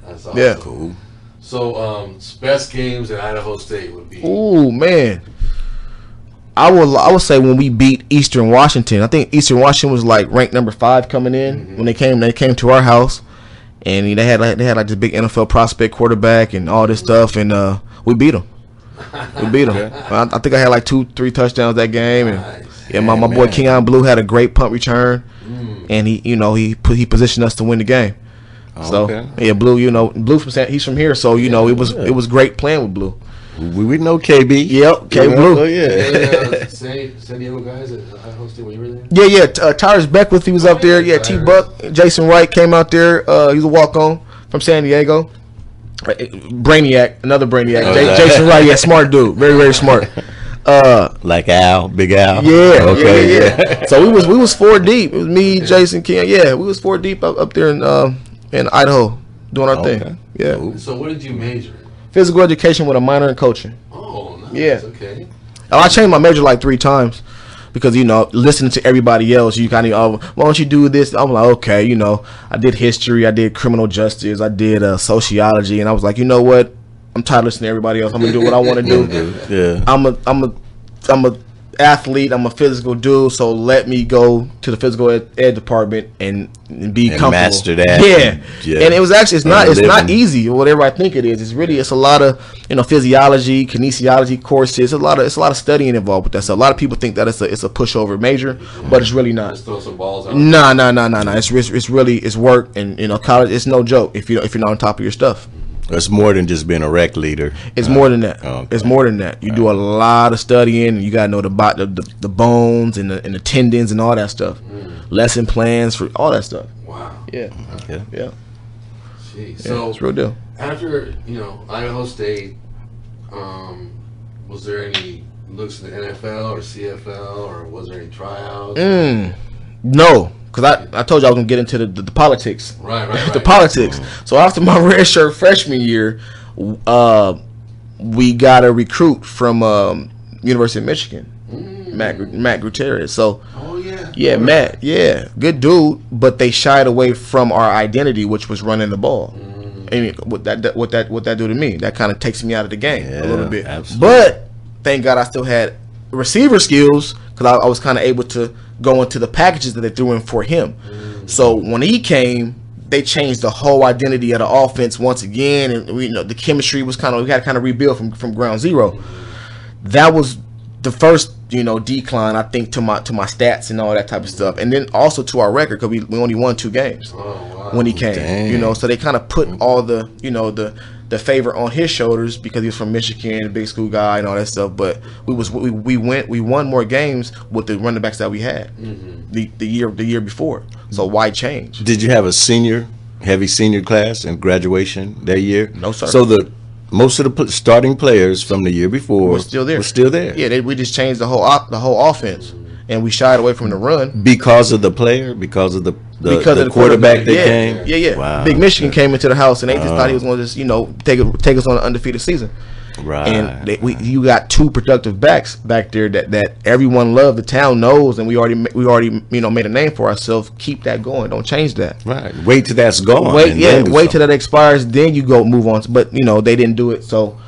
Speaker 1: That's awesome.
Speaker 3: Yeah.
Speaker 2: Cool.
Speaker 1: So, best games at Idaho State would be.
Speaker 3: Ooh, man. I would say when we beat Eastern Washington. I think Eastern Washington was like ranked number 5 coming in when they came to our house, and they had like this big NFL prospect quarterback and all this stuff, and we beat them. We beat them. I think I had like 2-3 touchdowns that game, and my boy Kenyon Blue had a great punt return, and he positioned us to win the game. So Blue he's from here, so it was great playing with Blue.
Speaker 2: We know KB.
Speaker 3: Yep, K Blue.
Speaker 2: Oh, yeah.
Speaker 1: San Diego guys at Idaho State when you were there.
Speaker 3: Yeah. Tyrus Beckwith, he was up there. Yeah, T Buck, Jason Wright came out there. He's a walk-on from San Diego. Brainiac, another brainiac. Jason Wright, smart dude, very, very smart.
Speaker 2: Like Al, Big Al.
Speaker 3: Yeah,
Speaker 2: Okay,
Speaker 3: yeah. So we was 4 deep. It was me, Jason, Ken. Yeah, we was 4 deep up there in Idaho doing our thing. Yeah.
Speaker 2: Cool.
Speaker 1: So what did you major in?
Speaker 3: Physical education with a minor in coaching.
Speaker 1: Oh, nice.
Speaker 3: Yeah.
Speaker 1: Okay.
Speaker 3: I changed my major like 3 times because, you know, listening to everybody else, you kind of, why don't you do this? I'm like, okay, you know, I did history, I did criminal justice, I did sociology, and I was like, you know what? I'm tired of listening to everybody else. I'm gonna do what I want to do.
Speaker 2: Yeah.
Speaker 3: I'm a athlete. I'm a physical dude. So let me go to the physical ed department and be comfortable.
Speaker 2: Master that.
Speaker 3: Yeah. And it was actually it's not easy. Whatever I think it is. It's a lot of physiology, kinesiology courses. It's a lot of studying involved with that. So a lot of people think that it's a pushover major, but it's really not.
Speaker 1: Just throw some balls out.
Speaker 3: No. It's really work, and college. It's no joke if you're not on top of your stuff.
Speaker 2: It's more than just being a rec leader.
Speaker 3: It's more than that.
Speaker 2: Okay.
Speaker 3: It's more than that. You do a lot of studying, and you gotta know the bones and the tendons and all that stuff. Lesson plans for all that stuff.
Speaker 1: Wow.
Speaker 3: Yeah.
Speaker 2: Yeah.
Speaker 3: Yeah.
Speaker 1: Jeez.
Speaker 3: Yeah,
Speaker 1: So
Speaker 3: it's real deal.
Speaker 1: after Idaho State, was there any looks in the NFL or CFL, or was there any tryouts?
Speaker 3: No, because I told you I was gonna get into the politics.
Speaker 1: Right.
Speaker 3: The politics. So after my redshirt freshman year, we got a recruit from University of Michigan, Matt Gutierrez. So yeah, Matt, good dude, but they shied away from our identity, which was running the ball. I mean, what that do to me? That kind of takes me out of the game a little bit.
Speaker 2: Absolutely.
Speaker 3: But thank God I still had receiver skills because I was kind of able to go into the packages that they threw in for him. So when he came, they changed the whole identity of the offense once again, and the chemistry was we had to kind of rebuild from ground zero. That was the first decline, I think, to my stats and all that type of stuff, and then also to our record because we only won 2 games when he came.
Speaker 2: Dang.
Speaker 3: So they kind of put all the the favor on his shoulders because he was from Michigan, a big school guy and all that stuff. But we won more games with the running backs that we had the year before. So why change?
Speaker 2: Did you have a heavy senior class and graduation that year?
Speaker 3: No, sir.
Speaker 2: So most of the starting players from the year before
Speaker 3: We're still there.
Speaker 2: Yeah.
Speaker 3: We just changed the whole offense, and we shied away from the run
Speaker 2: Because of the player, because of the quarterback that came.
Speaker 3: Yeah.
Speaker 2: Wow.
Speaker 3: Big Michigan came into the house, and they just thought he was going to just take us on an undefeated season.
Speaker 2: Right.
Speaker 3: And you got 2 productive backs back there that everyone loved. The town knows, and we already made a name for ourselves. Keep that going. Don't change that.
Speaker 2: Right. Wait till that's gone.
Speaker 3: Wait till that expires, then you go move on. But they didn't do it, so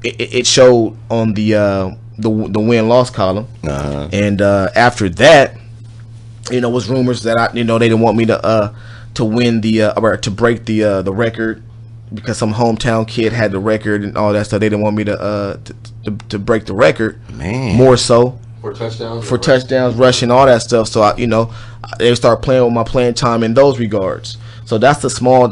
Speaker 3: it showed on the win-loss column. And after that, was rumors that they didn't want me to win or to break the record because some hometown kid had the record and all that stuff. They didn't want me to break the record. Man, more so
Speaker 1: for
Speaker 3: touchdowns, rushing, all that stuff. So they start playing with my playing time in those regards. So that's the small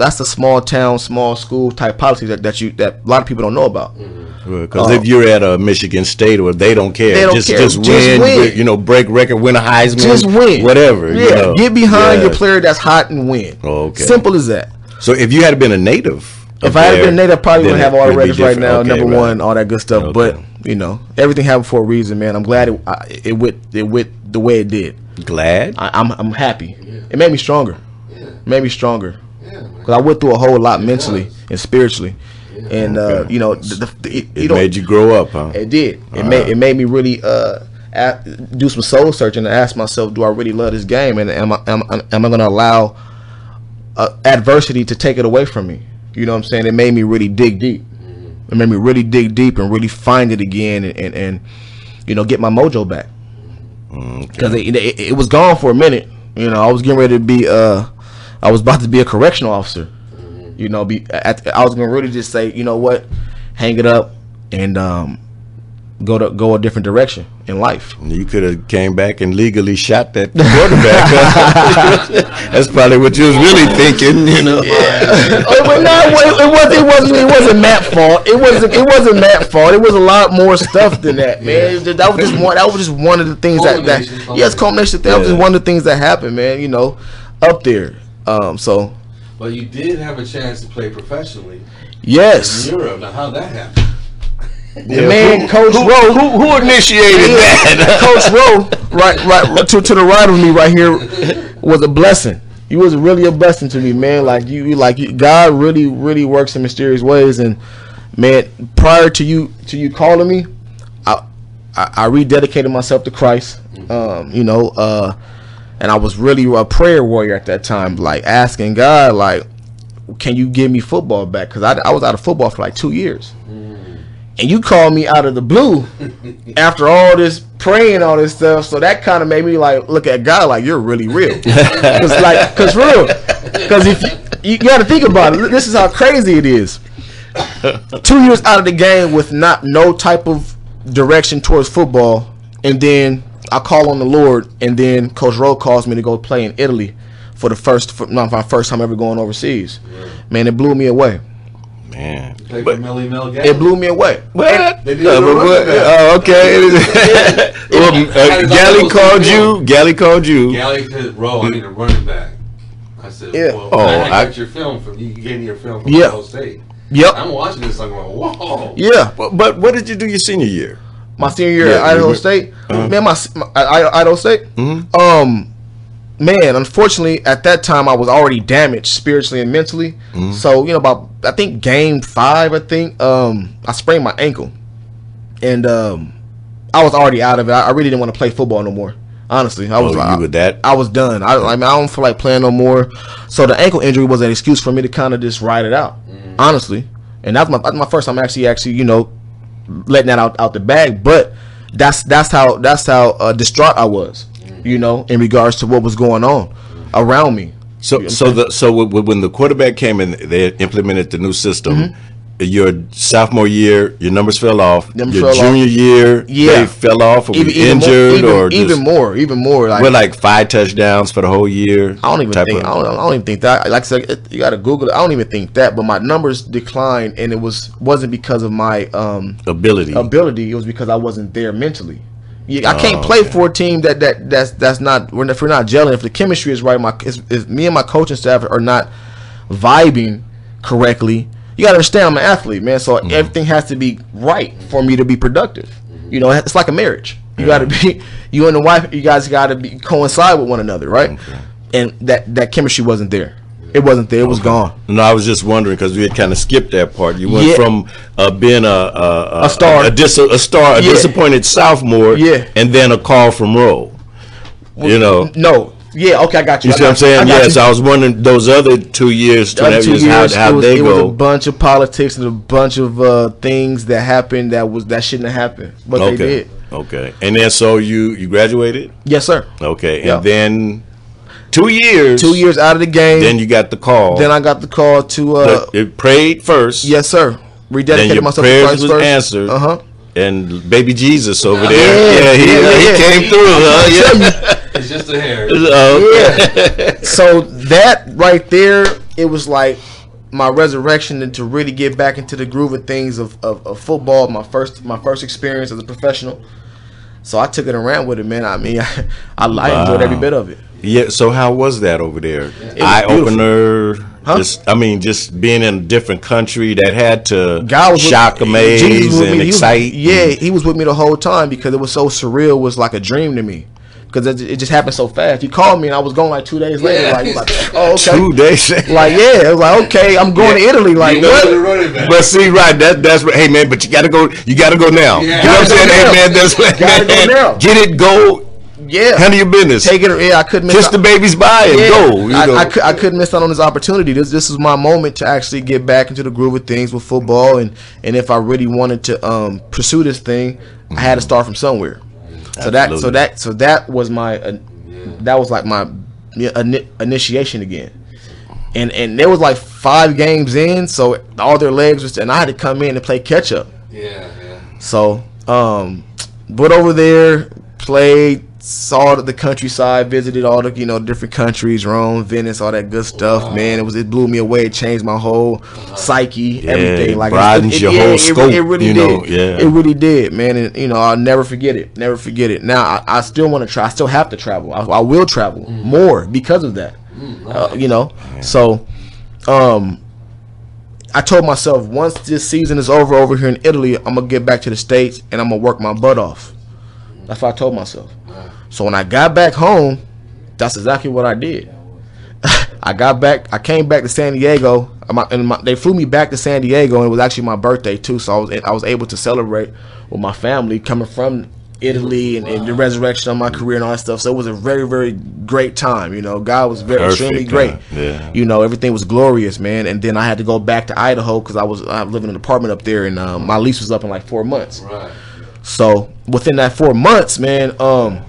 Speaker 3: town, small school type policy that a lot of people don't know about.
Speaker 2: Because if you're at a Michigan State, or they don't care, just win. Break record, win a Heisman,
Speaker 3: just win,
Speaker 2: whatever.
Speaker 3: Yeah, get behind your player that's hot and win.
Speaker 2: Okay,
Speaker 3: simple as that.
Speaker 2: So if you had been a native.
Speaker 3: If I had been native, I probably would have all the records right now,
Speaker 2: okay,
Speaker 3: number one, all that good stuff.
Speaker 2: Okay.
Speaker 3: But everything happened for a reason, man. I'm glad it went the way it did.
Speaker 2: Glad.
Speaker 3: I'm happy. Yeah. It made me stronger.
Speaker 1: Yeah.
Speaker 3: It made me stronger. Yeah, because I went through a whole lot mentally and spiritually, and
Speaker 2: it made you grow up, huh?
Speaker 3: It did. It made me really do some soul searching and ask myself, do I really love this game, and am I going to allow adversity to take it away from me? You know what I'm saying? It made me really dig deep. It made me really dig deep and really find it again and get my mojo back. Because it was gone for a minute. I was getting ready to be I was about to be a correctional officer. I was gonna really just say, what, hang it up and go a different direction in life.
Speaker 2: You could have came back and legally shot that quarterback. That's probably what you was really thinking,
Speaker 3: Yeah. It wasn't Matt's fault. It wasn't Matt's fault. It was a lot more stuff than that, man. Yeah. That was just one of the things culmination thing. That was just one of the things that happened, man. Up there.
Speaker 1: But you did have a chance to play professionally.
Speaker 3: Yes.
Speaker 1: In Europe. Now, how'd that happen?
Speaker 3: The man, Coach Rowe.
Speaker 2: Who initiated that?
Speaker 3: Coach Rowe, right to the right of me, right here, was a blessing. He was really a blessing to me, man. God really works in mysterious ways. And man, prior to you calling me, I rededicated myself to Christ. And I was really a prayer warrior at that time, like asking God, like, can you give me football back? Because I was out of football for like 2 years. And you called me out of the blue after all this praying, all this stuff. So that kind of made me like look at God like, you're really real. Because if you got to think about it, this is how crazy it is. 2 years out of the game with no type of direction towards football, and then I call on the Lord, and then Coach Rowe calls me to go play in Italy for my first time ever going overseas. Yeah. Man, it blew me away.
Speaker 2: Man,
Speaker 3: it blew me away.
Speaker 2: What? Oh, okay. Gally called you.
Speaker 1: Gally said, "Bro, I need a running back." I said,
Speaker 3: yeah.
Speaker 1: "Well, I got your film from you. Gave me your film from Idaho State."
Speaker 3: Yep.
Speaker 1: I'm watching this. I'm going, "Whoa."
Speaker 3: Yeah.
Speaker 2: But what did you do your senior year?
Speaker 3: My senior year at Idaho State, man. My Idaho State. Mm-hmm. Man, unfortunately, at that time I was already damaged spiritually and mentally. Mm-hmm. So about I think game 5, I sprained my ankle, and I was already out of it. I really didn't want to play football no more. Honestly, I was I was done. I don't feel like playing no more. So the ankle injury was an excuse for me to kind of just ride it out. Mm-hmm. Honestly, and that's my first time actually letting that out the bag. But that's how distraught I was. In regards to what was going on around me.
Speaker 2: So when the quarterback came and they implemented the new system, mm-hmm. Your sophomore year, your numbers fell off. Your junior year, they fell off, or injured, or even more. Like 5 touchdowns for the whole year.
Speaker 3: I don't even think that. Like I said, you got to Google it. I don't even think that. But my numbers declined, and it wasn't because of my ability. It was because I wasn't there mentally. I can't play for a team that's not. If we're not gelling, if the chemistry is right, if me and my coaching staff are not vibing correctly, you gotta understand I'm an athlete, man. So everything has to be right for me to be productive. It's like a marriage. You gotta be, you and the wife, you guys gotta coincide with one another, right? Okay. And that chemistry wasn't there. It wasn't there. It was gone.
Speaker 2: No, I was just wondering because we had kind of skipped that part. You went from being a star, a disappointed sophomore, and then a call from Rowe.
Speaker 3: No. Yeah, okay, I got you.
Speaker 2: You see what I'm saying? Yes, I was wondering those other 2 years, how they go.
Speaker 3: It was a bunch of politics and a bunch of things that happened that shouldn't have happened, but they did.
Speaker 2: Okay, and then so you graduated?
Speaker 3: Yes, sir.
Speaker 2: Okay, and then 2 years.
Speaker 3: 2 years out of the game.
Speaker 2: Then you got the call.
Speaker 3: Then I got the call to.
Speaker 2: It prayed first.
Speaker 3: Yes, sir. Rededicated myself to Christ
Speaker 2: was
Speaker 3: first.
Speaker 2: Answered. And baby Jesus over there. He came through.
Speaker 1: It's just a hair.
Speaker 3: So that right there, it was like my resurrection and to really get back into the groove of things of football. My first experience as a professional. So I took it around with it, man. I mean, I enjoyed every bit of it.
Speaker 2: Yeah. So how was that over there? Eye opener. Huh? Just being in a different country that had to shock, amaze, and excite.
Speaker 3: He was with me the whole time because it was so surreal. It was like a dream to me. Because it just happened so fast. You called me and I was going like 2 days later. Oh, okay.
Speaker 2: 2 days.
Speaker 3: It was like, okay, I'm going to Italy. Like, what?
Speaker 2: But see, right, that's what. Hey, man, but you gotta go. You gotta go now. Yeah. You know what I'm saying? Hey, man, that's what.
Speaker 3: Gotta go now.
Speaker 2: Get it, go.
Speaker 3: Yeah.
Speaker 2: Handle your business.
Speaker 3: Take it. Yeah, I couldn't miss.
Speaker 2: Kiss the babies by and go.
Speaker 3: I couldn't miss out on this opportunity. This is my moment to actually get back into the groove of things with football, and if I really wanted to pursue this thing, I had to start from somewhere. So that was my initiation again, and there was like 5 games in, so all their legs was, and I had to come in and play catch up.
Speaker 1: Yeah.
Speaker 3: So but over there, played, saw the countryside, visited all the different countries, Rome, Venice, all that good stuff. Wow. Man, it blew me away. It changed my whole psyche, everything. Like
Speaker 2: broadens your whole scope.
Speaker 3: It really did. It really did, man. And I'll never forget it. Never forget it. Now I still want to try. I still have to travel. I will travel more because of that. So, I told myself, once this season is over here in Italy, I'm gonna get back to the States and I'm gonna work my butt off. That's what I told myself. So when I got back home, that's exactly what I did. I came back to San Diego. They flew me back to San Diego, and it was actually my birthday too. So I was able to celebrate with my family coming from Italy and the resurrection of my career and all that stuff. So it was a very, very great time. You know, God was extremely great.
Speaker 2: Yeah.
Speaker 3: You know, everything was glorious, man. And then I had to go back to Idaho because I living in an apartment up there, and my lease was up in like 4 months.
Speaker 1: Right.
Speaker 3: So within that 4 months, man, I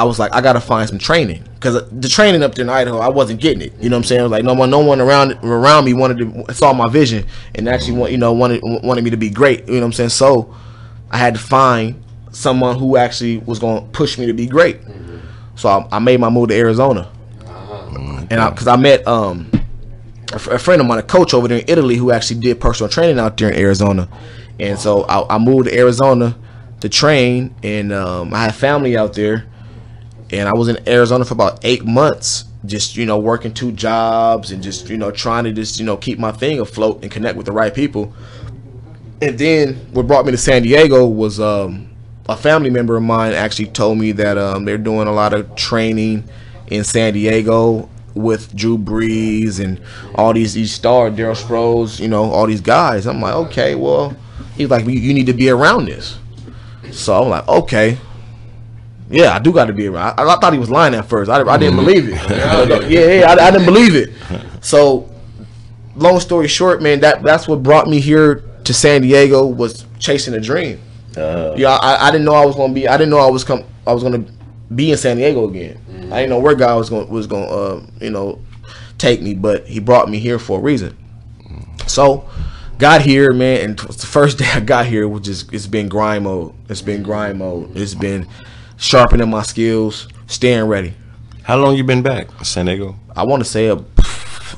Speaker 3: was like, I gotta find some training, because the training up there in Idaho, I wasn't getting it. You know what I'm saying? I was like, no one around me saw my vision and actually wanted me to be great. You know what I'm saying? So I had to find someone who actually was gonna push me to be great. So I made my move to Arizona, and because I met a friend of mine, a coach over there in Italy, who actually did personal training out there in Arizona, and so I moved to Arizona to train, and I had family out there. And I was in Arizona for about 8 months, just, working 2 jobs and just, trying to just, keep my thing afloat and connect with the right people. And then what brought me to San Diego was a family member of mine actually told me that they're doing a lot of training in San Diego with Drew Brees and all these stars, Darryl Sproles, all these guys. I'm like, okay, well, he's like, you need to be around this. So I'm like, okay. Yeah, I do got to be around. I thought he was lying at first. I didn't believe it. I didn't believe it. So, long story short, man, that's what brought me here to San Diego, was chasing a dream. I didn't know I was gonna be. I didn't know I was gonna be in San Diego again. I didn't know where God was gonna take me, but He brought me here for a reason. So, got here, man, and the first day I got here was just, it's been grind mode. It's been sharpening my skills, staying ready.
Speaker 2: How long you been back in San Diego?
Speaker 3: I want to say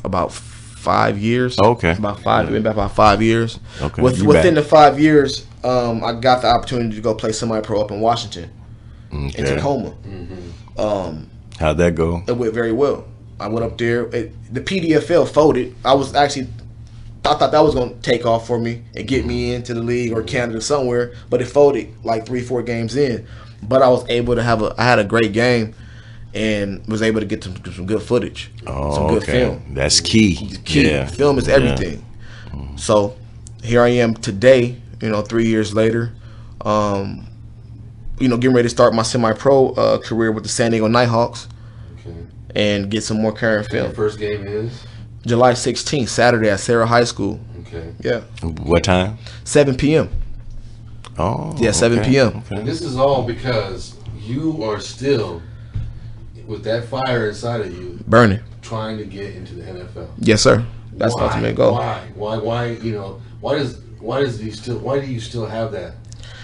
Speaker 3: about 5 years.
Speaker 2: Okay.
Speaker 3: Been back about 5 years.
Speaker 2: Okay.
Speaker 3: Within the 5 years, I got the opportunity to go play semi-pro up in Washington, in Tacoma.
Speaker 2: How'd that go?
Speaker 3: It went very well. I went up there. The PDFL folded. I thought that was going to take off for me and get me into the league or Canada somewhere, but it folded like 3-4 games in. But I was able to I had a great game and was able to get some good footage, some good film.
Speaker 2: That's key. Yeah.
Speaker 3: Film is everything. Yeah. So here I am today, 3 years later, getting ready to start my semi-pro career with the San Diego Nighthawks, and get some more current film.
Speaker 1: Your first game is?
Speaker 3: July 16th, Saturday at Sarah High School.
Speaker 1: Okay.
Speaker 3: Yeah.
Speaker 2: What time?
Speaker 3: 7 p.m.
Speaker 2: Oh.
Speaker 3: Yeah, 7 p.m.
Speaker 2: Okay.
Speaker 1: And this is all because you are still, with that fire inside of you,
Speaker 3: burning,
Speaker 1: trying to get into the NFL.
Speaker 3: Yes, sir. That's the ultimate goal.
Speaker 1: Why? Why do you still have that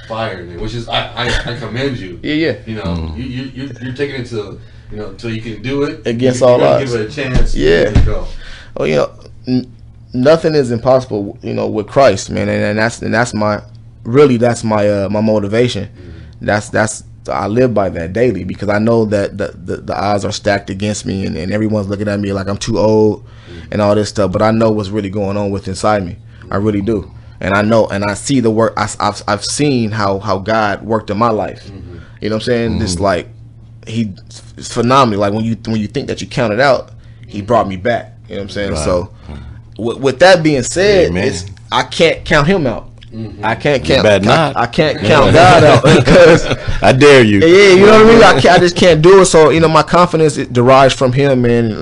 Speaker 1: fire in there? Which is, I commend you.
Speaker 3: Yeah.
Speaker 1: You're taking it to, until you can do it
Speaker 3: against all odds.
Speaker 1: Give it a chance.
Speaker 3: Yeah.
Speaker 1: To go.
Speaker 3: Well, nothing is impossible, with Christ, man, and that's my my motivation. That's I live by that daily, because I know that the odds are stacked against me, and everyone's looking at me like I'm too old and all this stuff. But I know what's really going on with inside me. I really do, and I know, and I see the work. I've seen how God worked in my life. You know what I'm saying? Just like it's phenomenal. Like when you think that you counted out, He brought me back. You know what I'm saying? Right. So with that being said, I can't count Him out. I can't count. I can't count God out, because
Speaker 2: I dare you.
Speaker 3: Yeah, you know what I mean. I just can't do it. So my confidence, it derives from Him, and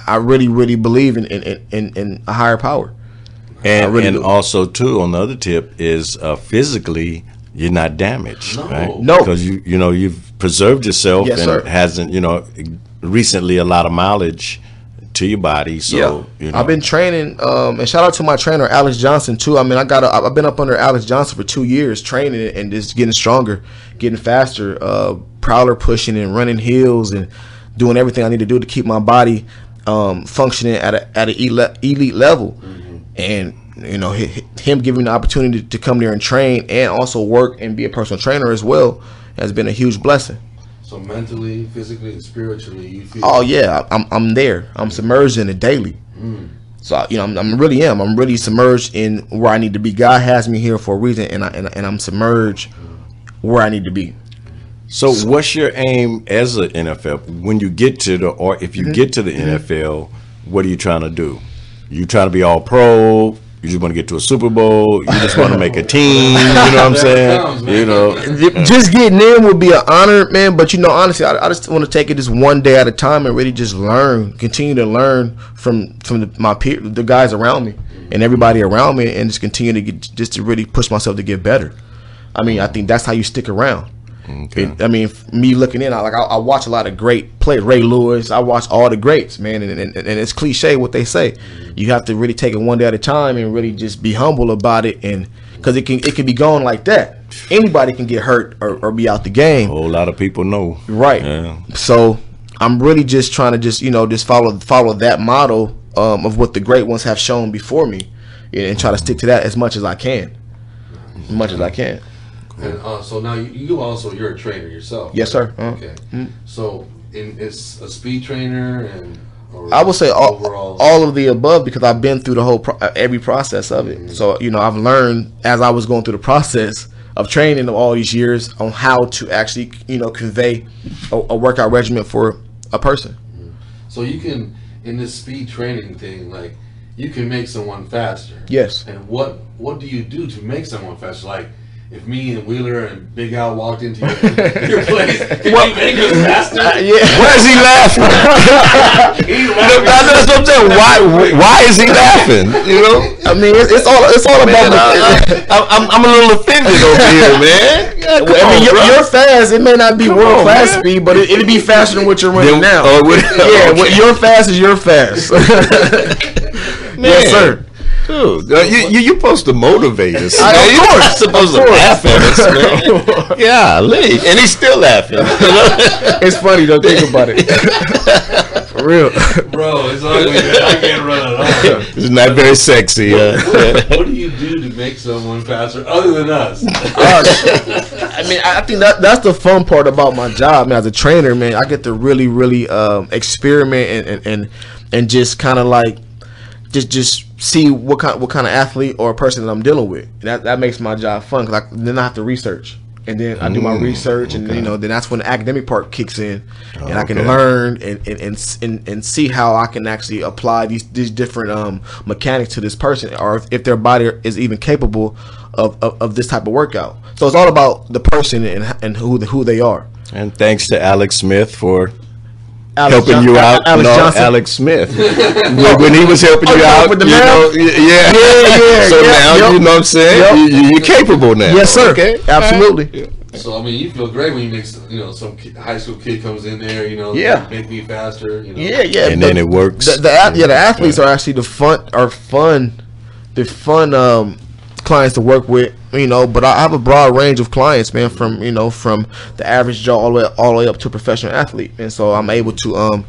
Speaker 3: I really believe in a higher power.
Speaker 2: And also too, on the other tip is physically you're not damaged, right?
Speaker 3: No,
Speaker 2: because you've preserved yourself,
Speaker 3: yes,
Speaker 2: and
Speaker 3: sir.
Speaker 2: It hasn't recently a lot of mileage to your body. So
Speaker 3: I've been training, and shout out to my trainer Alex Johnson too. I mean, I've been up under Alex Johnson for 2 years training and just getting stronger, getting faster, prowler pushing and running hills and doing everything I need to do to keep my body functioning at an elite level. And him giving me the opportunity to come there and train and also work and be a personal trainer as well has been a huge blessing.
Speaker 1: So mentally, physically, and spiritually, you feel?
Speaker 3: Oh yeah, I'm there. I'm submerged in it daily. So I'm really submerged in where I need to be. God has me here for a reason, and I'm submerged where I need to be.
Speaker 2: So what's your aim as an NFL when you get to if you get to the NFL? What are you trying to do? You trying to be all pro? You just want to get to a Super Bowl? You just want to make a team? You know what I'm saying? You know,
Speaker 3: just getting in would be an honor, man. But honestly, I just want to take it just one day at a time and really just learn, continue to learn from my peers, the guys around me, and everybody around me, and just continue to to really push myself to get better. I mean, I think that's how you stick around.
Speaker 2: okay.
Speaker 3: Me looking in, I watch a lot of great players. Ray Lewis, I watch all the greats, man, and it's cliche what they say. You have to really take it one day at a time and really just be humble about it, and because it can be going like that. Anybody can get hurt or be out the game.
Speaker 2: A whole lot of people know,
Speaker 3: right?
Speaker 2: Yeah.
Speaker 3: So I'm really just trying to just follow that model of what the great ones have shown before me, and try to stick to that as much as I can,
Speaker 1: And so now you're a trainer yourself.
Speaker 3: Yes,
Speaker 1: right?
Speaker 3: sir.
Speaker 1: Okay. So it's a speed trainer, and
Speaker 3: I would say all of the above, because I've been through the whole every process of it. So I've learned as I was going through the process of training of all these years on how to actually convey a workout regimen for a person.
Speaker 1: So you can, in this speed training thing, like you can make someone faster.
Speaker 3: Yes.
Speaker 1: And what do you do to make someone faster? Like, if me and Wheeler and Big Al walked into your place, can you make us faster?
Speaker 3: Yeah.
Speaker 2: Why is he laughing?
Speaker 1: He's laughing.
Speaker 2: That's what I'm saying. Why is he laughing? You know?
Speaker 3: I mean, it's all
Speaker 2: Man,
Speaker 3: about.
Speaker 2: I'm a little offended over here, man.
Speaker 3: You're fast. It may not be world class speed, but it'll be faster than what you're running now.
Speaker 2: Okay.
Speaker 3: Your fast is your fast. Yes, sir.
Speaker 2: Dude, you're supposed to motivate us.
Speaker 3: Of
Speaker 2: You're
Speaker 3: course,
Speaker 2: not supposed to laugh at us, man. Golly. And he's still laughing.
Speaker 3: It's funny though. Think about it. For real.
Speaker 1: Bro, it's ugly, man. I can't run at all.
Speaker 2: It's not very sexy.
Speaker 1: What do you do to make someone faster other than us?
Speaker 3: I mean, I think that's the fun part about my job, man. As a trainer, man, I get to really, really experiment and just kind of like just see what kind of athlete or person that I'm dealing with. That makes my job fun, because then I have to research, and then I do my research, and then that's when the academic part kicks in, and I can learn and see how I can actually apply these different mechanics to this person, or if their body is even capable of this type of workout. So it's all about the person and who they are.
Speaker 2: And thanks to Alex Smith for
Speaker 3: Alex
Speaker 2: helping you out.
Speaker 3: Alex
Speaker 2: Smith. when he was helping you out,
Speaker 3: with the
Speaker 2: yeah. So now you know what I'm saying. You're capable now.
Speaker 3: Yes, sir.
Speaker 2: Okay.
Speaker 3: Absolutely.
Speaker 1: So I mean, you feel great when you make some high school kid comes in there, make me faster.
Speaker 3: Yeah.
Speaker 2: And then it works.
Speaker 3: The athletes are actually the fun clients to work with, but I have a broad range of clients, man, from the average Joe all the way up to a professional athlete, and so I'm able to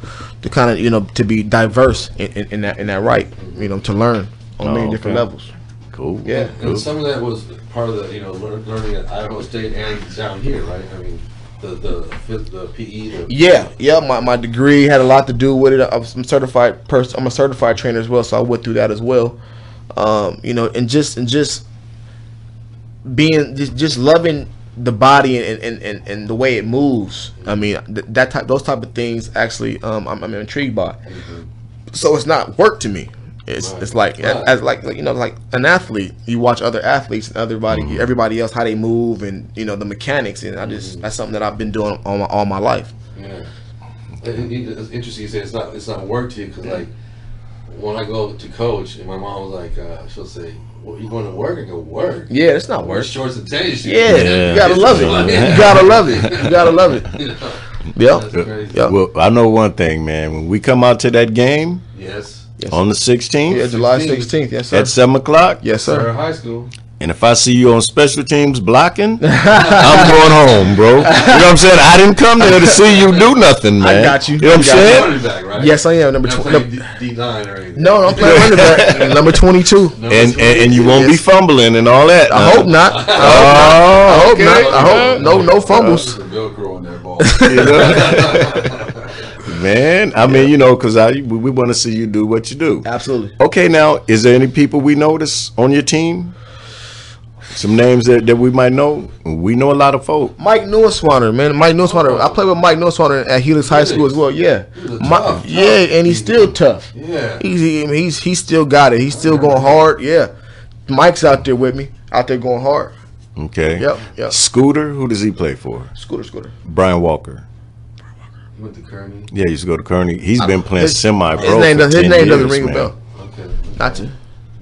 Speaker 3: kind of to be diverse in that right, to learn on many different levels.
Speaker 2: Cool.
Speaker 3: Yeah.
Speaker 1: And some of that was part of the learning at Idaho State and down here, right? I mean, the PE.
Speaker 3: Yeah. My degree had a lot to do with it. I'm a certified person. I'm a certified trainer as well, so I went through that as well. And just being just loving the body and the way it moves. I mean, those type of things actually I'm intrigued by. So it's not work to me. It's like as like an athlete. You watch other athletes and everybody else, how they move, and the mechanics, and that's something that I've been doing all my life.
Speaker 1: Yeah, it's interesting you say it's not work to you, because like when I go to coach and my mom was like, she'll say, "Well, you going to work?" I go, "Work." Yeah,
Speaker 3: it's not work.
Speaker 1: Shorts and tennis shoes.
Speaker 3: Yeah, you gotta love it. You gotta love it. You gotta love it. Yeah.
Speaker 2: Well, I know one thing, man. When we come out to that game,
Speaker 1: yes.
Speaker 2: On the 16th,
Speaker 3: yeah, July 16th, yes, sir.
Speaker 2: At 7 o'clock,
Speaker 3: yes, sir.
Speaker 1: High school.
Speaker 2: And if I see you on special teams blocking, I'm going home, bro. You know what I'm saying? I didn't come there to see you do nothing, man.
Speaker 3: I got you.
Speaker 2: You know what I'm saying?
Speaker 1: Running back, right?
Speaker 3: Yes, I am. Number
Speaker 1: 20. D9 or anything.
Speaker 3: No, I'm playing running back. Number 22.
Speaker 2: And you won't be fumbling and all that.
Speaker 3: I hope not. I hope not. I hope no fumbles.
Speaker 1: There's a Velcro on that ball.
Speaker 2: Man, I mean, you know, because we want to see you do what you do.
Speaker 3: Absolutely.
Speaker 2: Okay, now, is there any people we notice on your team? Some names that we might know? We know a lot of folk.
Speaker 3: Mike Newswater, man. Mike Newswater. I played with Mike Newswater at Helix High School as well. Yeah.
Speaker 1: Tough.
Speaker 3: And he's still tough.
Speaker 1: Yeah.
Speaker 3: He's still got it. He's still going hard. Yeah. Mike's out there with me. Out there going hard.
Speaker 2: Okay.
Speaker 3: Yep.
Speaker 2: Scooter, who does he play for?
Speaker 3: Scooter.
Speaker 2: Brian Walker.
Speaker 1: He went to Kearney.
Speaker 2: Yeah, he used to go to Kearney. He's been playing semi-pro.
Speaker 3: His name doesn't ring a
Speaker 2: man.
Speaker 3: bell.
Speaker 1: Okay.
Speaker 3: Not to.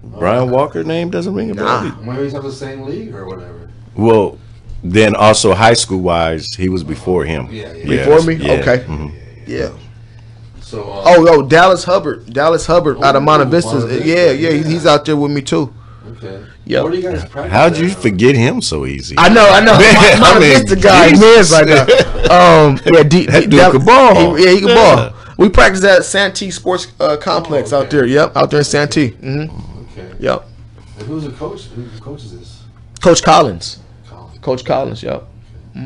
Speaker 2: Brian Walker name doesn't ring a bell.
Speaker 3: Nah.
Speaker 1: Maybe he's on the same league or whatever.
Speaker 2: Well, then also high school wise, he was before him.
Speaker 1: Yeah.
Speaker 3: Before me?
Speaker 2: Yeah.
Speaker 3: Okay.
Speaker 2: Mhm.
Speaker 3: Yeah.
Speaker 1: So.
Speaker 3: Dallas Hubbard out of Monte Vista. Yeah. He's out there with me too.
Speaker 1: Okay.
Speaker 3: Yep.
Speaker 1: Where do you guys practice?
Speaker 2: How'd you forget him so easy?
Speaker 3: I know. Monte Vista guy, he is right now.
Speaker 2: That dude could ball.
Speaker 3: He can ball. We practice at Santee Sports Complex out there. Yep, out there in Santee.
Speaker 1: Okay.
Speaker 3: Yep.
Speaker 1: And who's the coach? Who coaches this?
Speaker 3: Coach Collins. Coach Collins. Yep.
Speaker 1: All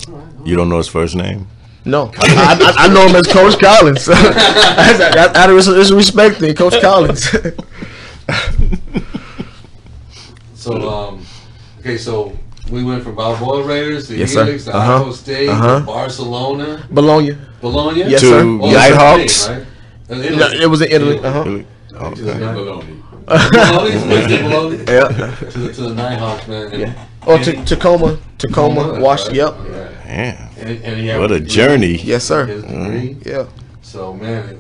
Speaker 1: right.
Speaker 2: You don't know his first name?
Speaker 3: No, I know him as Coach Collins. Out of respect, then Coach Collins.
Speaker 1: So, okay, so we went from Balboa Raiders to
Speaker 3: Yes, sir.
Speaker 1: Helix to Idaho State, to Barcelona,
Speaker 3: Bologna.
Speaker 1: Yes,
Speaker 2: to
Speaker 3: sir.
Speaker 2: Nighthawks.
Speaker 1: Right?
Speaker 3: No, it was in Italy.
Speaker 2: Okay.
Speaker 3: Yeah.
Speaker 1: To the Nighthawks, man. And,
Speaker 3: Or Tacoma, Washington. Yep.
Speaker 2: Man,
Speaker 1: and he had
Speaker 2: what a journey.
Speaker 3: Yes, sir.
Speaker 1: His degree.
Speaker 3: Yeah.
Speaker 1: So, man,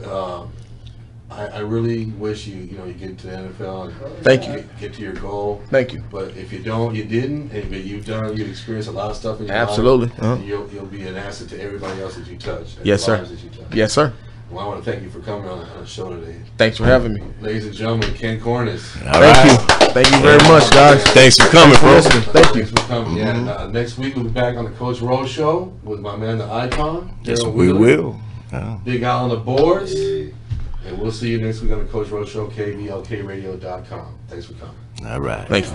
Speaker 1: I really wish you get to the NFL. And
Speaker 3: Thank you.
Speaker 1: Get to your goal.
Speaker 3: Thank you.
Speaker 1: But if you don't, you didn't. But you've experienced a lot of stuff in your
Speaker 3: Absolutely.
Speaker 1: life.
Speaker 3: Uh-huh.
Speaker 1: You'll be an asset to everybody else that you touch. and
Speaker 3: Yes,
Speaker 1: the
Speaker 3: sir.
Speaker 1: lives that you touch.
Speaker 3: Yes, sir.
Speaker 1: Well, I want to thank you for coming on the show today.
Speaker 3: Thanks for having me.
Speaker 1: Ladies and gentlemen, Ken Cornist.
Speaker 3: Thank you. Thank you very much, guys.
Speaker 2: Thanks for coming, bro.
Speaker 3: Thank you.
Speaker 1: Thanks for coming. Yeah, and, next week we'll be back on the Coach Rose Show with my man, the Icon.
Speaker 2: Yes,
Speaker 1: Daryl
Speaker 2: we
Speaker 1: Wheeler.
Speaker 2: will. Oh.
Speaker 1: Big Al on the boards. And we'll see you next week on the Coach Rose Show, KVLKradio.com. Thanks for coming.
Speaker 2: All right.
Speaker 3: Thanks.